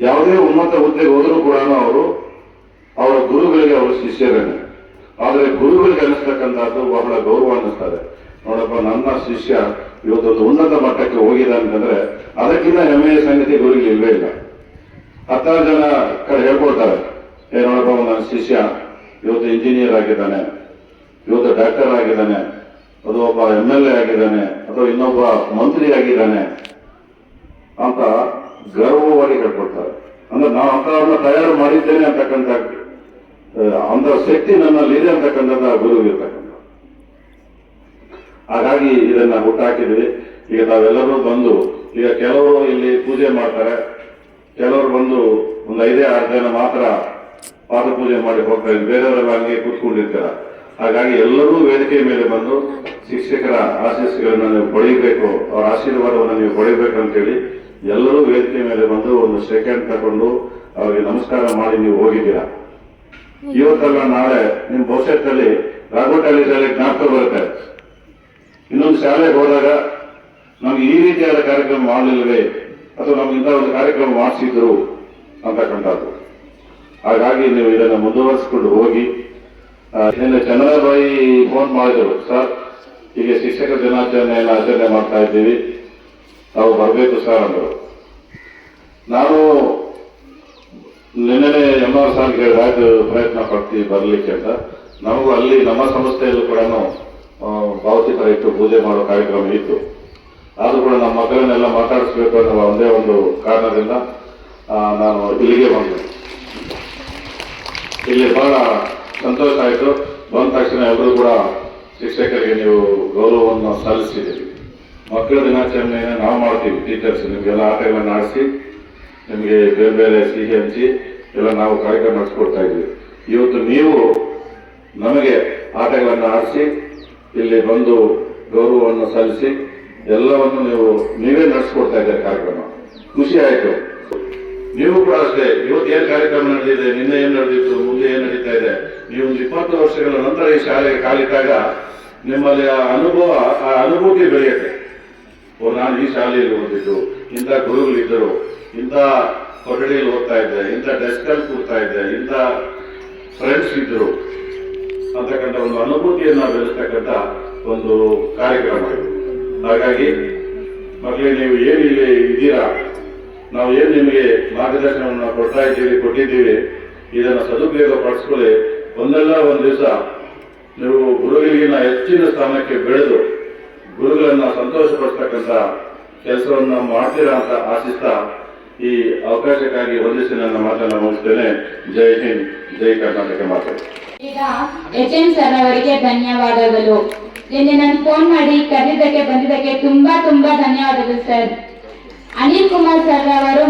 ಯಾವುದೇ ಉನ್ನತ ಹುದ್ದೆಗೆ ಹೋದರೂ ಕೂಡ ಅವರು ಅವರ ಗುರುಗಳಿಗೆ ಅವರು ಶಿಷ್ಯರೇನೆ. ಆದರೆ ಗುರುಗಳಿಗೆ ಅನಿಸ್ತಕ್ಕಂಥದ್ದು ಬಹಳ ಗೌರವ ಅನ್ನಿಸ್ತಾರೆ. ನೋಡಪ್ಪ, ನನ್ನ ಶಿಷ್ಯ ಇವತ್ತೊಂದು ಉನ್ನತ ಮಟ್ಟಕ್ಕೆ ಹೋಗಿದೆ ಅಂತಂದ್ರೆ ಅದಕ್ಕಿಂತ ಹೆಮ್ಮೆಯ ಸಂಗತಿ ಗುರುಗಳಿಗೆ ಇಲ್ವೇ ಇಲ್ಲ. 10 ಜನ ಕಡೆ ಹೇಳ್ಕೊಳ್ತಾರೆ, ನೋಡಪ್ಪ ನನ್ನ ಶಿಷ್ಯ ಇವತ್ತು ಇಂಜಿನಿಯರ್ ಆಗಿದ್ದಾನೆ, ಇವತ್ತು ಡಾಕ್ಟರ್ ಆಗಿದ್ದಾನೆ, ಅದು ಒಬ್ಬ MLA ಆಗಿದ್ದಾನೆ, ಅಥವಾ ಇನ್ನೊಬ್ಬ ಮಂತ್ರಿ ಆಗಿದ್ದಾನೆ ಅಂತ ಗರ್ವವಾಗಿ ಹೇಳ್ಕೊಡ್ತಾರೆ. ಅಂದ್ರೆ ನಾವು ಅಂತವ್ರನ್ನ ತಯಾರು ಮಾಡಿದ್ದೇನೆ ಅಂತಕ್ಕಂಥ ಅಂತ ಶಕ್ತಿ ನನ್ನಲ್ಲಿ ಇದೆ ಅಂತಕ್ಕಂಥದ್ದು ಆ ಗುರು ಇರ್ತಕ್ಕಂಥ. ಹಾಗಾಗಿ ಇದನ್ನ ಹುಟ್ಟಾಕಿದ್ವಿ. ಈಗ ತಾವೆಲ್ಲರೂ ಬಂದು, ಈಗ ಕೆಲವರು ಇಲ್ಲಿ ಪೂಜೆ ಮಾಡ್ತಾರೆ, ಕೆಲವರು ಬಂದು ಒಂದು 5-6 ಜನ ಮಾತ್ರ ಪಾದ ಪೂಜೆ ಮಾಡಿ ಹೋಗ್ತಾರೆ, ಬೇರೆಯವರೆಲ್ಲ ಹಂಗೆ ಕೂತ್ಕೊಂಡಿರ್ತಾರ. ಹಾಗಾಗಿ ಎಲ್ಲರೂ ವೇದಿಕೆ ಮೇಲೆ ಬಂದು ಶಿಕ್ಷಕರ ಆಶೀಸ್ಸುಗಳನ್ನ ನೀವು ಪಡೆಯಬೇಕು, ಅವರ ಆಶೀರ್ವಾದವನ್ನು ನೀವು ಪಡೆಯಬೇಕು ಅಂತೇಳಿ ಎಲ್ಲರೂ ವೇದಿಕೆ ಮೇಲೆ ಬಂದು ಒಂದು ಸೆಕೆಂಡ್ ತಗೊಂಡು ಅವರಿಗೆ ನಮಸ್ಕಾರ ಮಾಡಿ ನೀವು ಹೋಗಿದ್ದೀರಾ. ಇವತ್ತಲ್ಲ ನಾಳೆ ನಿಮ್ಮ ಭವಿಷ್ಯದಲ್ಲಿ ರಾಘೋಟಳ್ಳಿ ಶಾಲೆ ಜ್ಞಾಪಕ ಬರುತ್ತೆ. ಇನ್ನೊಂದು ಶಾಲೆಗೆ ಹೋದಾಗ ನಮ್ಗೆ ಈ ರೀತಿಯಾದ ಕಾರ್ಯಕ್ರಮ ಮಾಡಲಿಲ್ಲವೇ, ಅಥವಾ ನಮ್ಗೆ ಇಂಥ ಒಂದು ಕಾರ್ಯಕ್ರಮ ಮಾಡಿಸಿದ್ರು ಅಂತಕ್ಕಂಥದ್ದು. ಹಾಗಾಗಿ ನೀವು ಇದನ್ನು ಮುಂದುವರಿಸಿಕೊಂಡು ಹೋಗಿ. ನಿನ್ನೆ ಚಂದ್ರಬಾಯಿ ಫೋನ್ ಮಾಡಿದರು, ಸರ್ ಈಗ ಶಿಕ್ಷಕರ ದಿನಾಚರಣೆಯನ್ನು ಆಚರಣೆ ಮಾಡ್ತಾ ಇದ್ದೀವಿ, ತಾವು ಬರಬೇಕು ಸರ್ ಅಂದರು. ನಾನು ನಿನ್ನೆ MR ಸಾರ್ ಹೇಳಿದಾಗ ಪ್ರಯತ್ನ ಪಡ್ತೀವಿ ಬರಲಿಕ್ಕೆ ಅಂತ. ನಮಗೂ ಅಲ್ಲಿ ನಮ್ಮ ಸಂಸ್ಥೆಯಲ್ಲೂ ಕೂಡ ಭಾವಚಿತ್ರ ಇಟ್ಟು ಪೂಜೆ ಮಾಡೋ ಕಾರ್ಯಕ್ರಮ ಇತ್ತು. ಆದ್ರೂ ಕೂಡ ನಮ್ಮ ಮಕ್ಕಳನ್ನೆಲ್ಲ ಮಾತಾಡಿಸ್ಬೇಕು ಅನ್ನೋ ಒಂದೇ ಒಂದು ಕಾರಣದಿಂದ ನಾನು ಇಲ್ಲಿಗೆ ಬಂದೆ. ಇಲ್ಲಿ ಬಹಳ ಸಂತೋಷ ಆಯಿತು. ಬಂದ ತಕ್ಷಣ ಎಲ್ಲರೂ ಕೂಡ ಶಿಕ್ಷಕರಿಗೆ ನೀವು ಗೌರವವನ್ನು ಸಲ್ಲಿಸಿದ್ದೀರಿ. ಮಕ್ಕಳ ದಿನಾಚರಣೆಯನ್ನು ನಾವು ಮಾಡ್ತೀವಿ, ಟೀಚರ್ಸ್ ನಿಮಗೆಲ್ಲ ಆಟಗಳನ್ನು ಆಡಿಸಿ, ನಿಮಗೆ ಬೇರೆ ಬೇರೆ ಸಿಹಿ ಹಂಚಿ ಎಲ್ಲ ನಾವು ಕಾರ್ಯಕ್ರಮ ನಡೆಸ್ಕೊಡ್ತಾ ಇದ್ದೀವಿ. ಇವತ್ತು ನೀವು ನಮಗೆ ಆಟಗಳನ್ನು ಆಡಿಸಿ ಇಲ್ಲಿ ಬಂದು ಗೌರವವನ್ನು ಸಲ್ಲಿಸಿ ಎಲ್ಲವನ್ನು ನೀವೇ ನಡೆಸ್ಕೊಡ್ತಾ ಇದ್ದಾರೆ ಕಾರ್ಯಕ್ರಮ. ಖುಷಿ ಆಯಿತು. ನೀವು ಕೂಡ ಅಷ್ಟೇ, ಇವತ್ತು ಏನು ಕಾರ್ಯಕ್ರಮ ನಡೆದಿದೆ, ನಿನ್ನೆ ಏನು ನಡೆದಿತ್ತು, ಮುಂದೆ ಏನು ನಡೀತಾ ಇದೆ, ನೀವು 20 ವರ್ಷಗಳ ನಂತರ ಈ ಶಾಲೆಗೆ ಕಾಲಿಟ್ಟಾಗ ನಿಮ್ಮಲ್ಲಿ ಆ ಅನುಭೂತಿ ಬೆಳೆಯುತ್ತೆ. ನಾನು ಈ ಶಾಲೆಯಲ್ಲಿ ಓದಿದ್ದು, ಇಂಥ ಗುರುಗಳಿದ್ದರು, ಇಂಥ ಕೊಠಡಿಯಲ್ಲಿ ಓದ್ತಾ ಇದ್ದೆ, ಇಂಥ ಡೆಸ್ಕಲ್ಲಿ ಕೂರ್ತಾ ಇದ್ದೆ, ಇಂಥ ಫ್ರೆಂಡ್ಸ್ ಇದ್ದರು ಅಂತಕ್ಕಂಥ ಒಂದು ಅನುಭೂತಿಯನ್ನು ಬೆಳೆಸ್ತಕ್ಕಂಥ ಒಂದು ಕಾರ್ಯಕ್ರಮ ಇದು. ಹಾಗಾಗಿ ಮಕ್ಕಳಿಗೆ ನೀವು ಏನು ಇಲ್ಲಿ ಇದ್ದೀರಾ, ನಾವು ಏನು ನಿಮಗೆ ಮಾರ್ಗದರ್ಶನವನ್ನು ಕೊಟ್ಟಿದ್ದೀವಿ, ಇದನ್ನು ಸದುಪಯೋಗ ಪಡಿಸ್ಕೊಳ್ಳಿ. ಒಂದಲ್ಲ ಒಂದು ದಿವಸ ನೀವು ಗುರುಗಳಿಗಿನ ಹೆಚ್ಚಿನ ಸ್ಥಾನಕ್ಕೆ ಬೆಳೆದು ಗುರುಗಳನ್ನ ಸಂತೋಷಪಡಿಸ್ತಕ್ಕಂಥ ಕೆಲಸವನ್ನು ಮಾಡ್ತೀರಾ ಅಂತ ಆಶಿಸ್ತಾ ಈ ಅವಕಾಶಕ್ಕಾಗಿ ವಂದಿಸಿ ನನ್ನ ಮಾತನ್ನು ಮುಗಿಸ್ತೇನೆ. ಜೈ ಹಿಂದ್, ಜೈ ಕರ್ನಾಟಕ ಮಾತೆ. ಈಗ HM ಸರ್ ಅವರಿಗೆ ಧನ್ಯವಾದಗಳು. ನಿನ್ನೆ ನಾನು ಫೋನ್ ಮಾಡಿ ಕರೆದಿದ್ದಕ್ಕೆ ಬಂದಿದ್ದಕ್ಕೆ ತುಂಬಾ ಧನ್ಯವಾದಗಳು ಸರ್. ಅನಿಲ್ ಕುಮಾರ್ ಸರ್ ಅವರು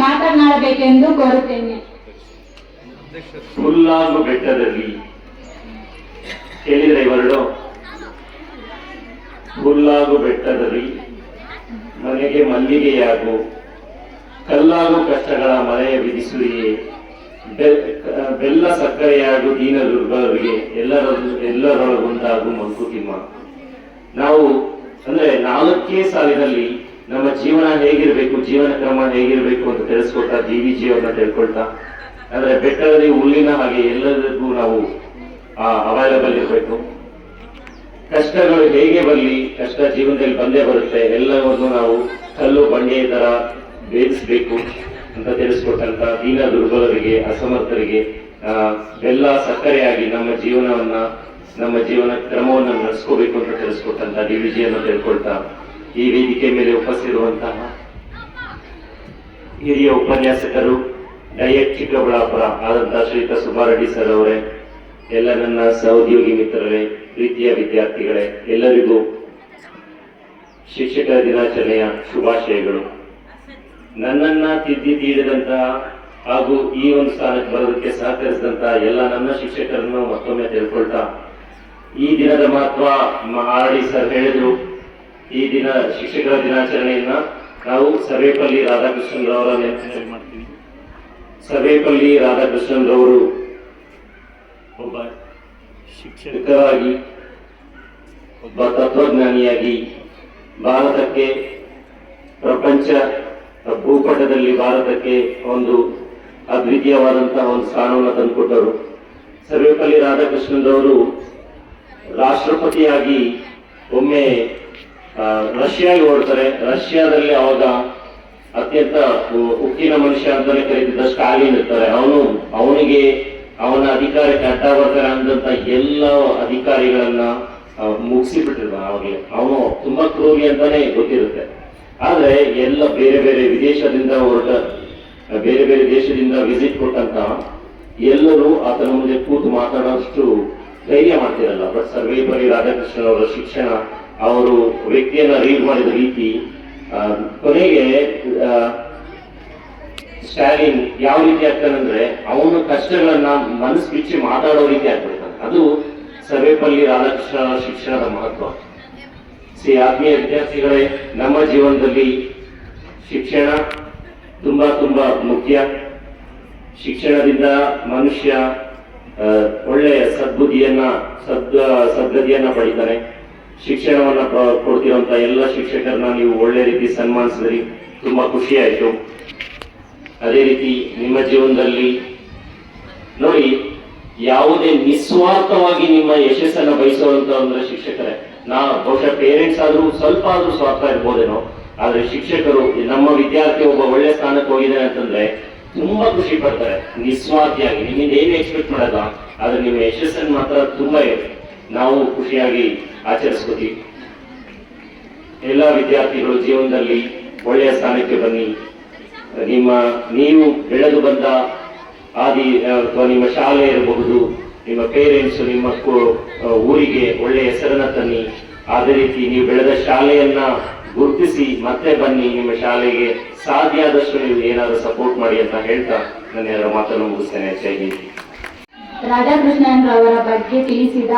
ಮಾತನಾಡಬೇಕೆಂದು ಕೋರುತ್ತೇನೆ. ಹುಲ್ಲಾಗು ಬೆಟ್ಟದಲ್ಲಿ ಕೇಳಿದ್ರೆ ಇವರು ಹುಲ್ಲಾಗು ಬೆಟ್ಟದಲ್ಲಿ ಮನೆಗೆ ಮಲ್ಲಿಗೆಯಾಗು, ಕಲ್ಲಾಗು ಕಷ್ಟಗಳ ಮನೆಯ ವಿಧಿಸುವಿಯೇ, ಬೆಲ್ಲ ಸಕ್ಕರೆಯಾಗು ದೀನ ದುರ್ಬಲರಿಗೆ, ಎಲ್ಲರೊಳಗುಂಟಾಗು ಮಂಕುತಿಮ್ಮ. ನಾವು ಅಂದ್ರೆ 4 ಸಾಲಿನಲ್ಲಿ ನಮ್ಮ ಜೀವನ ಹೇಗಿರ್ಬೇಕು, ಜೀವನ ಕ್ರಮ ಹೇಗಿರ್ಬೇಕು ಅಂತ ತಿಳಿಸ್ಕೊಳ್ತಾ DVG ಅವ್ರನ್ನ ತಿಳ್ಕೊಳ್ತಾ, ಅಂದ್ರೆ ಬೆಟ್ಟದಲ್ಲಿ ಹುಲ್ಲಿನ ಹಾಗೆ ಎಲ್ಲರಿಗೂ ನಾವು ಅವೈಲಬಲ್ ಇರಬೇಕು. ಕಷ್ಟಗಳು ಹೇಗೆ ಬರಲಿ, ಕಷ್ಟ ಜೀವನದಲ್ಲಿ ಬಂದೇ ಬರುತ್ತೆ, ಎಲ್ಲವನ್ನು ನಾವು ಕಲ್ಲು ಬಂಡೆಯ ತರ ಭೇದಿಸ್ಬೇಕು ಅಂತ ತಿಳಿಸ್ಕೊಟ್ಟಂತ ದೀನ ದುರ್ಬಲರಿಗೆ, ಅಸಮರ್ಥರಿಗೆ ಬೆಲ್ಲ ಸಕ್ಕರೆಯಾಗಿ ನಮ್ಮ ಜೀವನ ಕ್ರಮವನ್ನು ನಡೆಸ್ಕೋಬೇಕು ಅಂತ ತಿಳಿಸ್ಕೊಟ್ಟಂತ DVG ಅನ್ನು ತಿಳ್ಕೊಳ್ತಾ, ಈ ವೇದಿಕೆ ಮೇಲೆ ಉಪಸ್ಥಿರುವಂತಹ ಹಿರಿಯ ಉಪನ್ಯಾಸಕರು, ಡಯಟ್ ಚಿಕ್ಕಬಳ್ಳಾಪುರ ಆದಂತಹ ಶ್ರೀಯುತ ಸುಬ್ಬಾರೆಡ್ಡಿ ಸರ್ ಅವರೇ, ಎಲ್ಲ ನನ್ನ ಸಹೋದ್ಯೋಗಿ ಮಿತ್ರರೇ, ಪ್ರೀತಿಯ ವಿದ್ಯಾರ್ಥಿಗಳೇ, ಎಲ್ಲರಿಗೂ ಶಿಕ್ಷಕರ ದಿನಾಚರಣೆಯ ಶುಭಾಶಯಗಳು. ನನ್ನನ್ನ ತೀಡಿದಂತಹ ಹಾಗೂ ಈ ಒಂದು ಸ್ಥಾನಕ್ಕೆ ಬರೋದಕ್ಕೆ ಸಹಕರಿಸಿದಂತಹ ಎಲ್ಲ ನನ್ನ ಶಿಕ್ಷಕರನ್ನು ಮತ್ತೊಮ್ಮೆ ತಿಳ್ಕೊಳ್ತಾ, ಈ ದಿನದ ಮಹತ್ವ ಆರ್ಡಿ ಸರ್ ಹೇಳಿದ್ರು. ಈ ದಿನ ಶಿಕ್ಷಕರ ದಿನಾಚರಣೆಯನ್ನ ನಾವು ಸರ್ವೇಪಲ್ಲಿ ರಾಧಾಕೃಷ್ಣನ್ರವರ ಮಾಡ್ತೀವಿ. ಸರ್ವೇಪಲ್ಲಿ ರಾಧಾಕೃಷ್ಣನ್ರವರು ಒಬ್ಬ ಶಿಕ್ಷಕರಾಗಿ, ಒಬ್ಬ ತತ್ವಜ್ಞಾನಿಯಾಗಿ ಭಾರತಕ್ಕೆ ಪ್ರಪಂಚ ಭೂಪಟದಲ್ಲಿ ಭಾರತಕ್ಕೆ ಒಂದು ಅದ್ವಿತೀಯವಾದಂತಹ ಒಂದು ಸ್ಥಾನವನ್ನು ತಂದುಕೊಟ್ಟರು. ಸರ್ವೇಪಲ್ಲಿ ರಾಧಾಕೃಷ್ಣನ್ರವರು ರಾಷ್ಟ್ರಪತಿಯಾಗಿ ಒಮ್ಮೆ ರಷ್ಯಾಗೆ ಹೊರಡ್ತಾರೆ. ರಷ್ಯಾದಲ್ಲಿ ಅವಾಗ ಅತ್ಯಂತ ಉಕ್ಕಿನ ಮನುಷ್ಯ ಅಂತಾನೆ ಕರೀತಿದ್ದ ಸ್ಟಾಲಿನ್ ಇರ್ತಾರೆ. ಅವನಿಗೆ ಅವನ ಅಧಿಕಾರಕ್ಕೆ ಅಡ್ಡ ಬರ್ತಾರೆ ಅಂದಂತ ಎಲ್ಲ ಅಧಿಕಾರಿಗಳನ್ನ ಮುಗಿಸಿಬಿಟ್ಟಿರ್ದ. ಅವಾಗಲೇ ಅವನು ತುಂಬಾ ಕ್ರೂರಿ ಅಂತಾನೆ ಗೊತ್ತಿರುತ್ತೆ. ಆದ್ರೆ ಎಲ್ಲ ಬೇರೆ ಬೇರೆ ದೇಶದಿಂದ ವಿಸಿಟ್ ಕೊಟ್ಟಂತ ಎಲ್ಲರೂ ಆತನ ಮುಂದೆ ಕೂತು ಮಾತಾಡೋಷ್ಟು ಧೈರ್ಯ ಮಾಡ್ತಿರಲ್ಲ. ಬಟ್ ಸರ್ವೇಪಲ್ಲಿ ರಾಧಾಕೃಷ್ಣನ್ ಅವರ ಶಿಕ್ಷಣ, ಅವರು ವ್ಯಕ್ತಿಯನ್ನ ರೀಡ್ ಮಾಡಿದ ರೀತಿ, ಕೊನೆಗೆ ಸ್ಟಾಲಿನ್ ಯಾವ ರೀತಿ ಆಗ್ತಾನಂದ್ರೆ ಅವನ ಕಷ್ಟಗಳನ್ನ ಮನಸ್ಸು ಬಿಚ್ಚಿ ಮಾತಾಡೋ ರೀತಿ ಆಗ್ಬಿಡ್ತಾನೆ. ಅದು ಸರ್ವೇಪಲ್ಲಿ ರಾಧಾಕೃಷ್ಣ ಶಿಕ್ಷಣದ ಮಹತ್ವ. ಆತ್ಮೀಯ ವಿದ್ಯಾರ್ಥಿಗಳೇ, ನಮ್ಮ ಜೀವನದಲ್ಲಿ ಶಿಕ್ಷಣ ತುಂಬಾ ತುಂಬಾ ಮುಖ್ಯ. ಶಿಕ್ಷಣದಿಂದ ಮನುಷ್ಯ ಒಳ್ಳೆಯ ಸದ್ಗತಿಯನ್ನ ಪಡಿತಾನೆ. ಶಿಕ್ಷಣವನ್ನ ಕೊಡ್ತಿರುವಂತ ಎಲ್ಲ ಶಿಕ್ಷಕರನ್ನ ನೀವು ಒಳ್ಳೆ ರೀತಿ ಸನ್ಮಾನಿಸಿದ್ರಿ, ತುಂಬಾ ಖುಷಿ ಆಯ್ತು. ಅದೇ ರೀತಿ ನಿಮ್ಮ ಜೀವನದಲ್ಲಿ ನೋಡಿ, ಯಾವುದೇ ನಿಸ್ವಾರ್ಥವಾಗಿ ನಿಮ್ಮ ಯಶಸ್ಸನ್ನ ಬಯಸುವಂತ ಅಂದ್ರೆ ಶಿಕ್ಷಕರೇ. ಬಹುಶಃ ಪೇರೆಂಟ್ಸ್ ಆದ್ರೂ ಸ್ವಲ್ಪ ಆದ್ರೂ ಸ್ವಾರ್ಥ ಇರ್ಬೋದೇನೋ, ಆದ್ರೆ ಶಿಕ್ಷಕರು ನಮ್ಮ ವಿದ್ಯಾರ್ಥಿ ಒಬ್ಬ ಒಳ್ಳೆ ಸ್ಥಾನಕ್ಕೆ ಹೋಗಿದ್ದಾನೆ ಅಂತಂದ್ರೆ ತುಂಬಾ ಖುಷಿ ಪಡ್ತಾರೆ. ನಿಸ್ವಾರ್ಥಿಯಾಗಿ ನಿಮ್ಮಿಂದ ಏನು ಎಕ್ಸ್ಪೆಕ್ಟ್ ಮಾಡಲ್ಲ, ಆದ್ರೆ ನಿಮ್ಮ ಯಶಸ್ಸನ್ನು ಮಾತ್ರ ತುಂಬಾ ನಾವು ಖುಷಿಯಾಗಿ ಆಚರಿಸ್ಕೋತೀವಿ. ಎಲ್ಲ ವಿದ್ಯಾರ್ಥಿಗಳು ಜೀವನದಲ್ಲಿ ಒಳ್ಳೆಯ ಸ್ಥಾನಕ್ಕೆ ಬನ್ನಿ. ನೀವು ಬೆಳೆದು ಬಂದ ಅಥವಾ ನಿಮ್ಮ ಶಾಲೆ ಇರಬಹುದು, ನಿಮ್ಮ ಪೇರೆಂಟ್ಸ್ ನಿಮ್ಮ ಊರಿಗೆ ಒಳ್ಳೆಯ ಹೆಸರನ್ನ ತನ್ನಿ. ಅದೇ ರೀತಿ ನೀವು ಬೆಳೆದ ಶಾಲೆಯನ್ನ ಗುರುತಿಸಿ ಮತ್ತೆ ಬನ್ನಿ. ನಿಮ್ಮ ಶಾಲೆಗೆ ಸಾಧ್ಯ ಆದಷ್ಟು ನೀವು ಏನಾದರೂ ಸಪೋರ್ಟ್ ಮಾಡಿ ಅಂತ ಹೇಳ್ತಾ ನಾನು ಅದರ ಮಾತನ್ನು ಮುಗಿಸ್ತೇನೆ. ಜೈ ಹಿಂದ್. ರಾಧಾಕೃಷ್ಣನ್ ರವರ ಬಗ್ಗೆ ತಿಳಿಸಿದ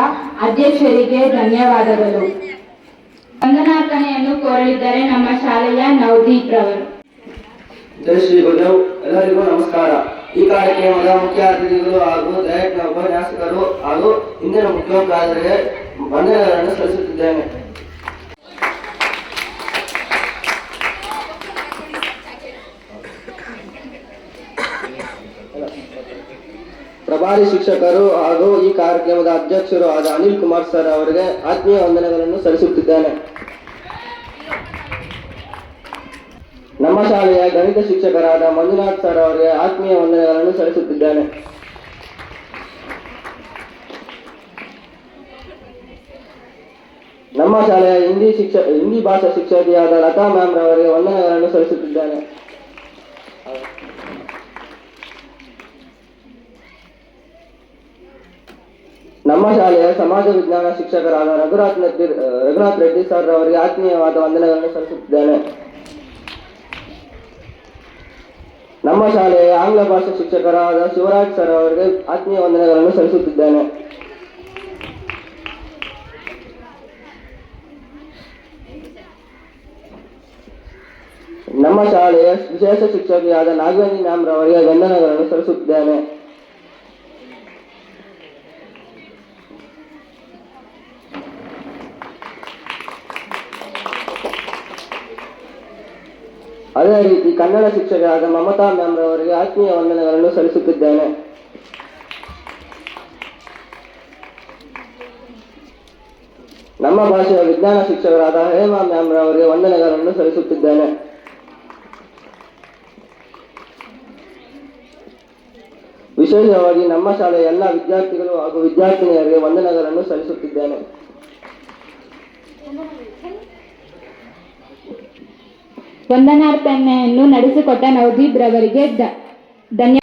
ಅಧ್ಯಕ್ಷರಿಗೆ ಧನ್ಯವಾದಗಳು. ವಂದನಾರ್ಪಣೆಯನ್ನು ಕೋರಲಿದ್ದಾರೆ ನಮ್ಮ ಶಾಲೆಯ ನವದೀಪ್ ರವರು. ಜೈ ಶ್ರೀ ಗುರುದೇವ್. ಎಲ್ಲರಿಗೂ ನಮಸ್ಕಾರ. ಈ ಕಾರ್ಯಕ್ರಮದ ಮುಖ್ಯ ಅತಿಥಿಗಳು ಹಾಗೂ ದಯವಿಟ್ಟು ಉಪನ್ಯಾಸಕರು ಹಾಗೂ ಇಂದಿನ ಮುಖ್ಯೋಪಾಧ್ಯಾಯರಿಗೆ ವಂದನೆಗಳನ್ನು ಸಲ್ಲಿಸುತ್ತಿದ್ದೇನೆ. ಪ್ರಭಾರಿ ಶಿಕ್ಷಕರು ಹಾಗೂ ಈ ಕಾರ್ಯಕ್ರಮದ ಅಧ್ಯಕ್ಷರು ಆದ ಅನಿಲ್ ಕುಮಾರ್ ಸರ್ ಅವರಿಗೆ ಆತ್ಮೀಯ ವಂದನೆಗಳನ್ನು ಸಲ್ಲಿಸುತ್ತಿದ್ದೇನೆ. ನಮ್ಮ ಶಾಲೆಯ ಗಣಿತ ಶಿಕ್ಷಕರಾದ ಮಂಜುನಾಥ್ ಸರ್ ಅವರಿಗೆ ಆತ್ಮೀಯ ವಂದನೆಗಳನ್ನು ಸಲ್ಲಿಸುತ್ತಿದ್ದೇನೆ. ನಮ್ಮ ಶಾಲೆಯ ಹಿಂದಿ ಭಾಷಾ ಶಿಕ್ಷಕಿಯಾದ ಲತಾ ಮ್ಯಾಮ್ ರವರಿಗೆ ವಂದನೆಗಳನ್ನು ಸಲ್ಲಿಸುತ್ತಿದ್ದೇನೆ. ನಮ್ಮ ಶಾಲೆಯ ಸಮಾಜ ವಿಜ್ಞಾನ ಶಿಕ್ಷಕರಾದ ರಘುನಾಥ್ ರೆಡ್ಡಿ ಸರ್ ಅವರಿಗೆ ಆತ್ಮೀಯವಾದ ವಂದನೆಗಳನ್ನು ಸಲ್ಲಿಸುತ್ತಿದ್ದೇನೆ. ನಮ್ಮ ಶಾಲೆಯ ಆಂಗ್ಲ ಭಾಷಾ ಶಿಕ್ಷಕರಾದ ಶಿವರಾಜ್ ಸರ್ ಅವರಿಗೆ ಆತ್ಮೀಯ ವಂದನೆಗಳನ್ನು ಸಲ್ಲಿಸುತ್ತಿದ್ದೇನೆ. ನಮ್ಮ ಶಾಲೆಯ ವಿಶೇಷ ಶಿಕ್ಷಕಿಯಾದ ನಾಗವೇಣಿ ಮ್ಯಾಮ್ ರವರಿಗೆ ವಂದನೆಗಳನ್ನು ಸಲ್ಲಿಸುತ್ತಿದ್ದೇನೆ. ಅದೇ ರೀತಿ ಕನ್ನಡ ಶಿಕ್ಷಕಿಯಾದ ಮಮತಾ ಮ್ಯಾಮ್ ರವರಿಗೆ ಆತ್ಮೀಯ ವಂದನೆಗಳನ್ನು ಸಲ್ಲಿಸುತ್ತಿದ್ದೇನೆ. ನಮ್ಮ ಭಾಷೆಯ ವಿಜ್ಞಾನ ಶಿಕ್ಷಕರಾದ ಹೇಮಾ ಮ್ಯಾಮ್ ರವರಿಗೆ ವಂದನೆಗಳನ್ನು ಸಲ್ಲಿಸುತ್ತಿದ್ದೇನೆ. ವಿಶೇಷವಾಗಿ ನಮ್ಮ ಶಾಲೆಯ ಎಲ್ಲ ವಿದ್ಯಾರ್ಥಿಗಳು ಹಾಗೂ ವಿದ್ಯಾರ್ಥಿನಿಯರಿಗೆ ವಂದನೆಗಳನ್ನು ಸಲ್ಲಿಸುತ್ತಿದ್ದೇನೆ. ವಂದನಾರ್ಪಣೆಯನ್ನು ನಡೆಸಿಕೊಟ್ಟ ನವದೀಪ್ ರವರಿಗೆ ಧನ್ಯವಾದ.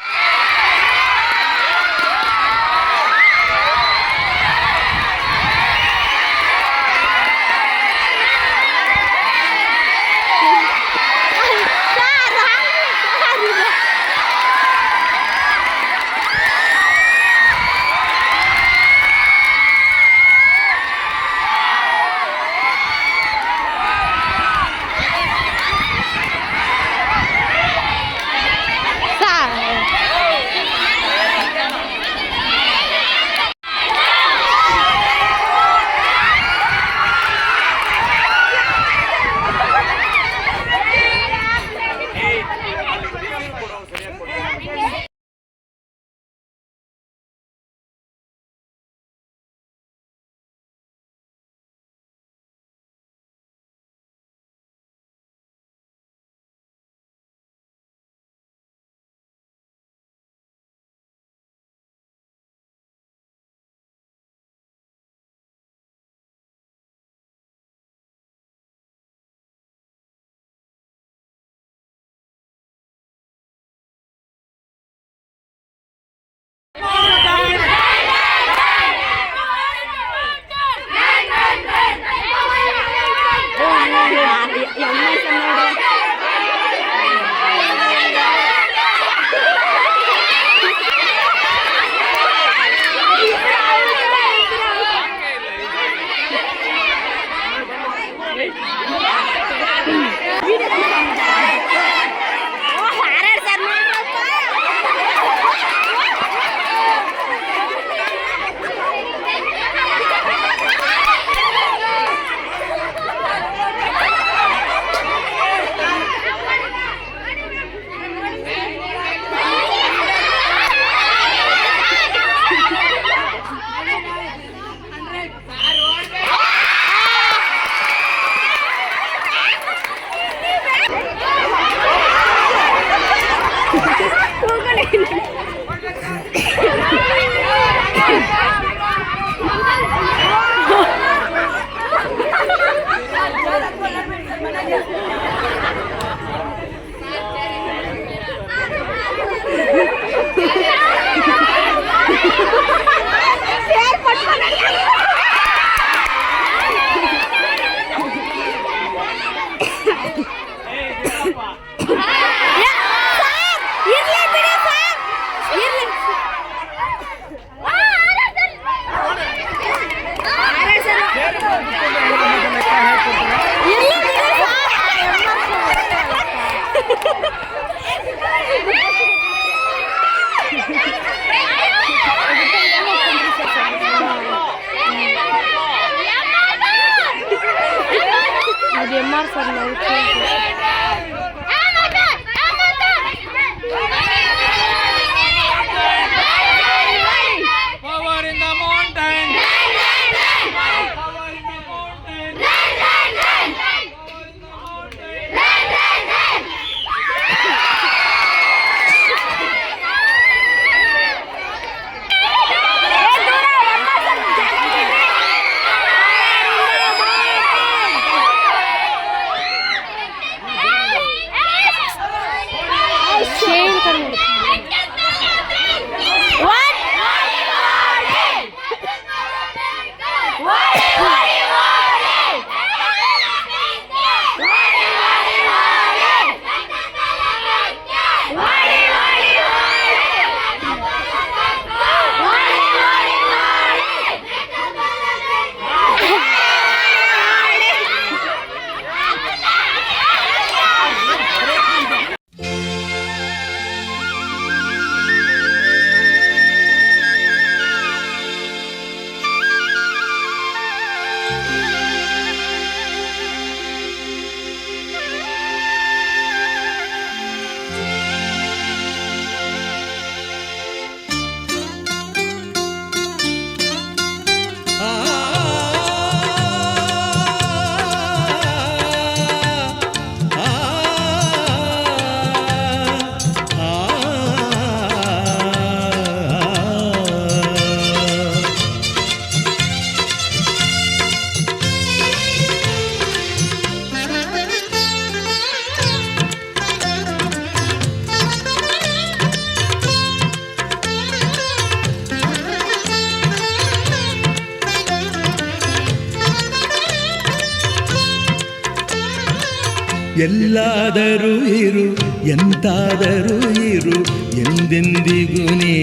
ಎಲ್ಲಾದರೂ ಇರು ಎಂತಾದರೂ ಇರು ಎಂದೆಂದಿಗೂ ನೀ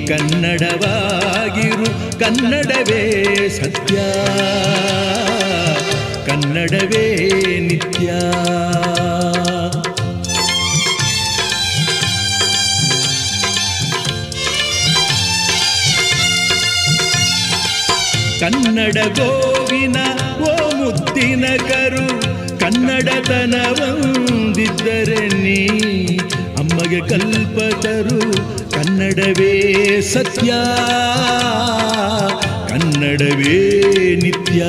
ಕನ್ನಡವಾಗಿರು. ಕನ್ನಡವೇ ಸತ್ಯ, ಕನ್ನಡವೇ ನಿತ್ಯ. ಕನ್ನಡ ಗೋವಿನ ಓ ಮುದ್ದಿನ ಕರು, ಕನ್ನಡತನವಂದಿದ್ದರೆ ನೀ ಅಮ್ಮಗೆ ಕಲ್ಪತರು. ಕನ್ನಡವೇ ಸತ್ಯ, ಕನ್ನಡವೇ ನಿತ್ಯ.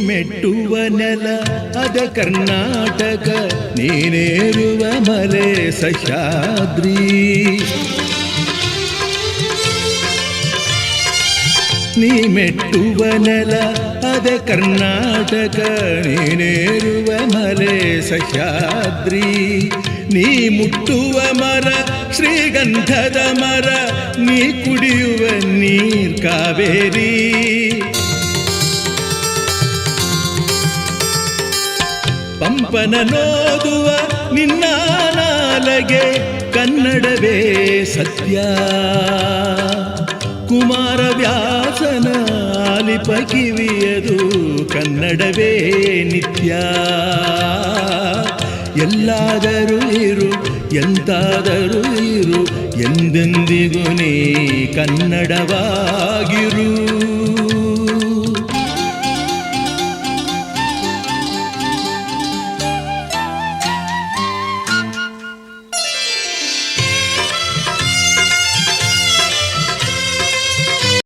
ಮೆಟ್ಟುವ ನೆಲ ಅದ ಕರ್ನಾಟಕ, ನೀನೇರುವ ಮಲೆ ಸಹ್ಯಾದ್ರಿ. ನೀ ಮೆಟ್ಟುವ ನೆಲ ಅದ ಕರ್ನಾಟಕ, ನೀನೇರುವ ಮಲೆ ಸಹ್ಯಾದ್ರಿ. ನೀ ಮುಟ್ಟುವ ಮರ ಶ್ರೀಗಂಧದ ಮರ, ನೀ ಕುಡಿಯುವ ನೀರ್ ಕಾವೇರಿ. ಪಂಪನ ನೋದುವ ನಿನ್ನ ನಾಲಗೆ, ಕನ್ನಡವೇ ಸತ್ಯ. ಕುಮಾರವ್ಯಾಸನ ಆಲಿಪ ಕಿವಿಯದು, ಕನ್ನಡವೇ ನಿತ್ಯ. ಎಲ್ಲಾದರೂ ಇರು ಎಂತಾದರೂ ಇರು ಎಂದೆಂದಿಗೂ ನೀ ಕನ್ನಡವಾಗಿರು.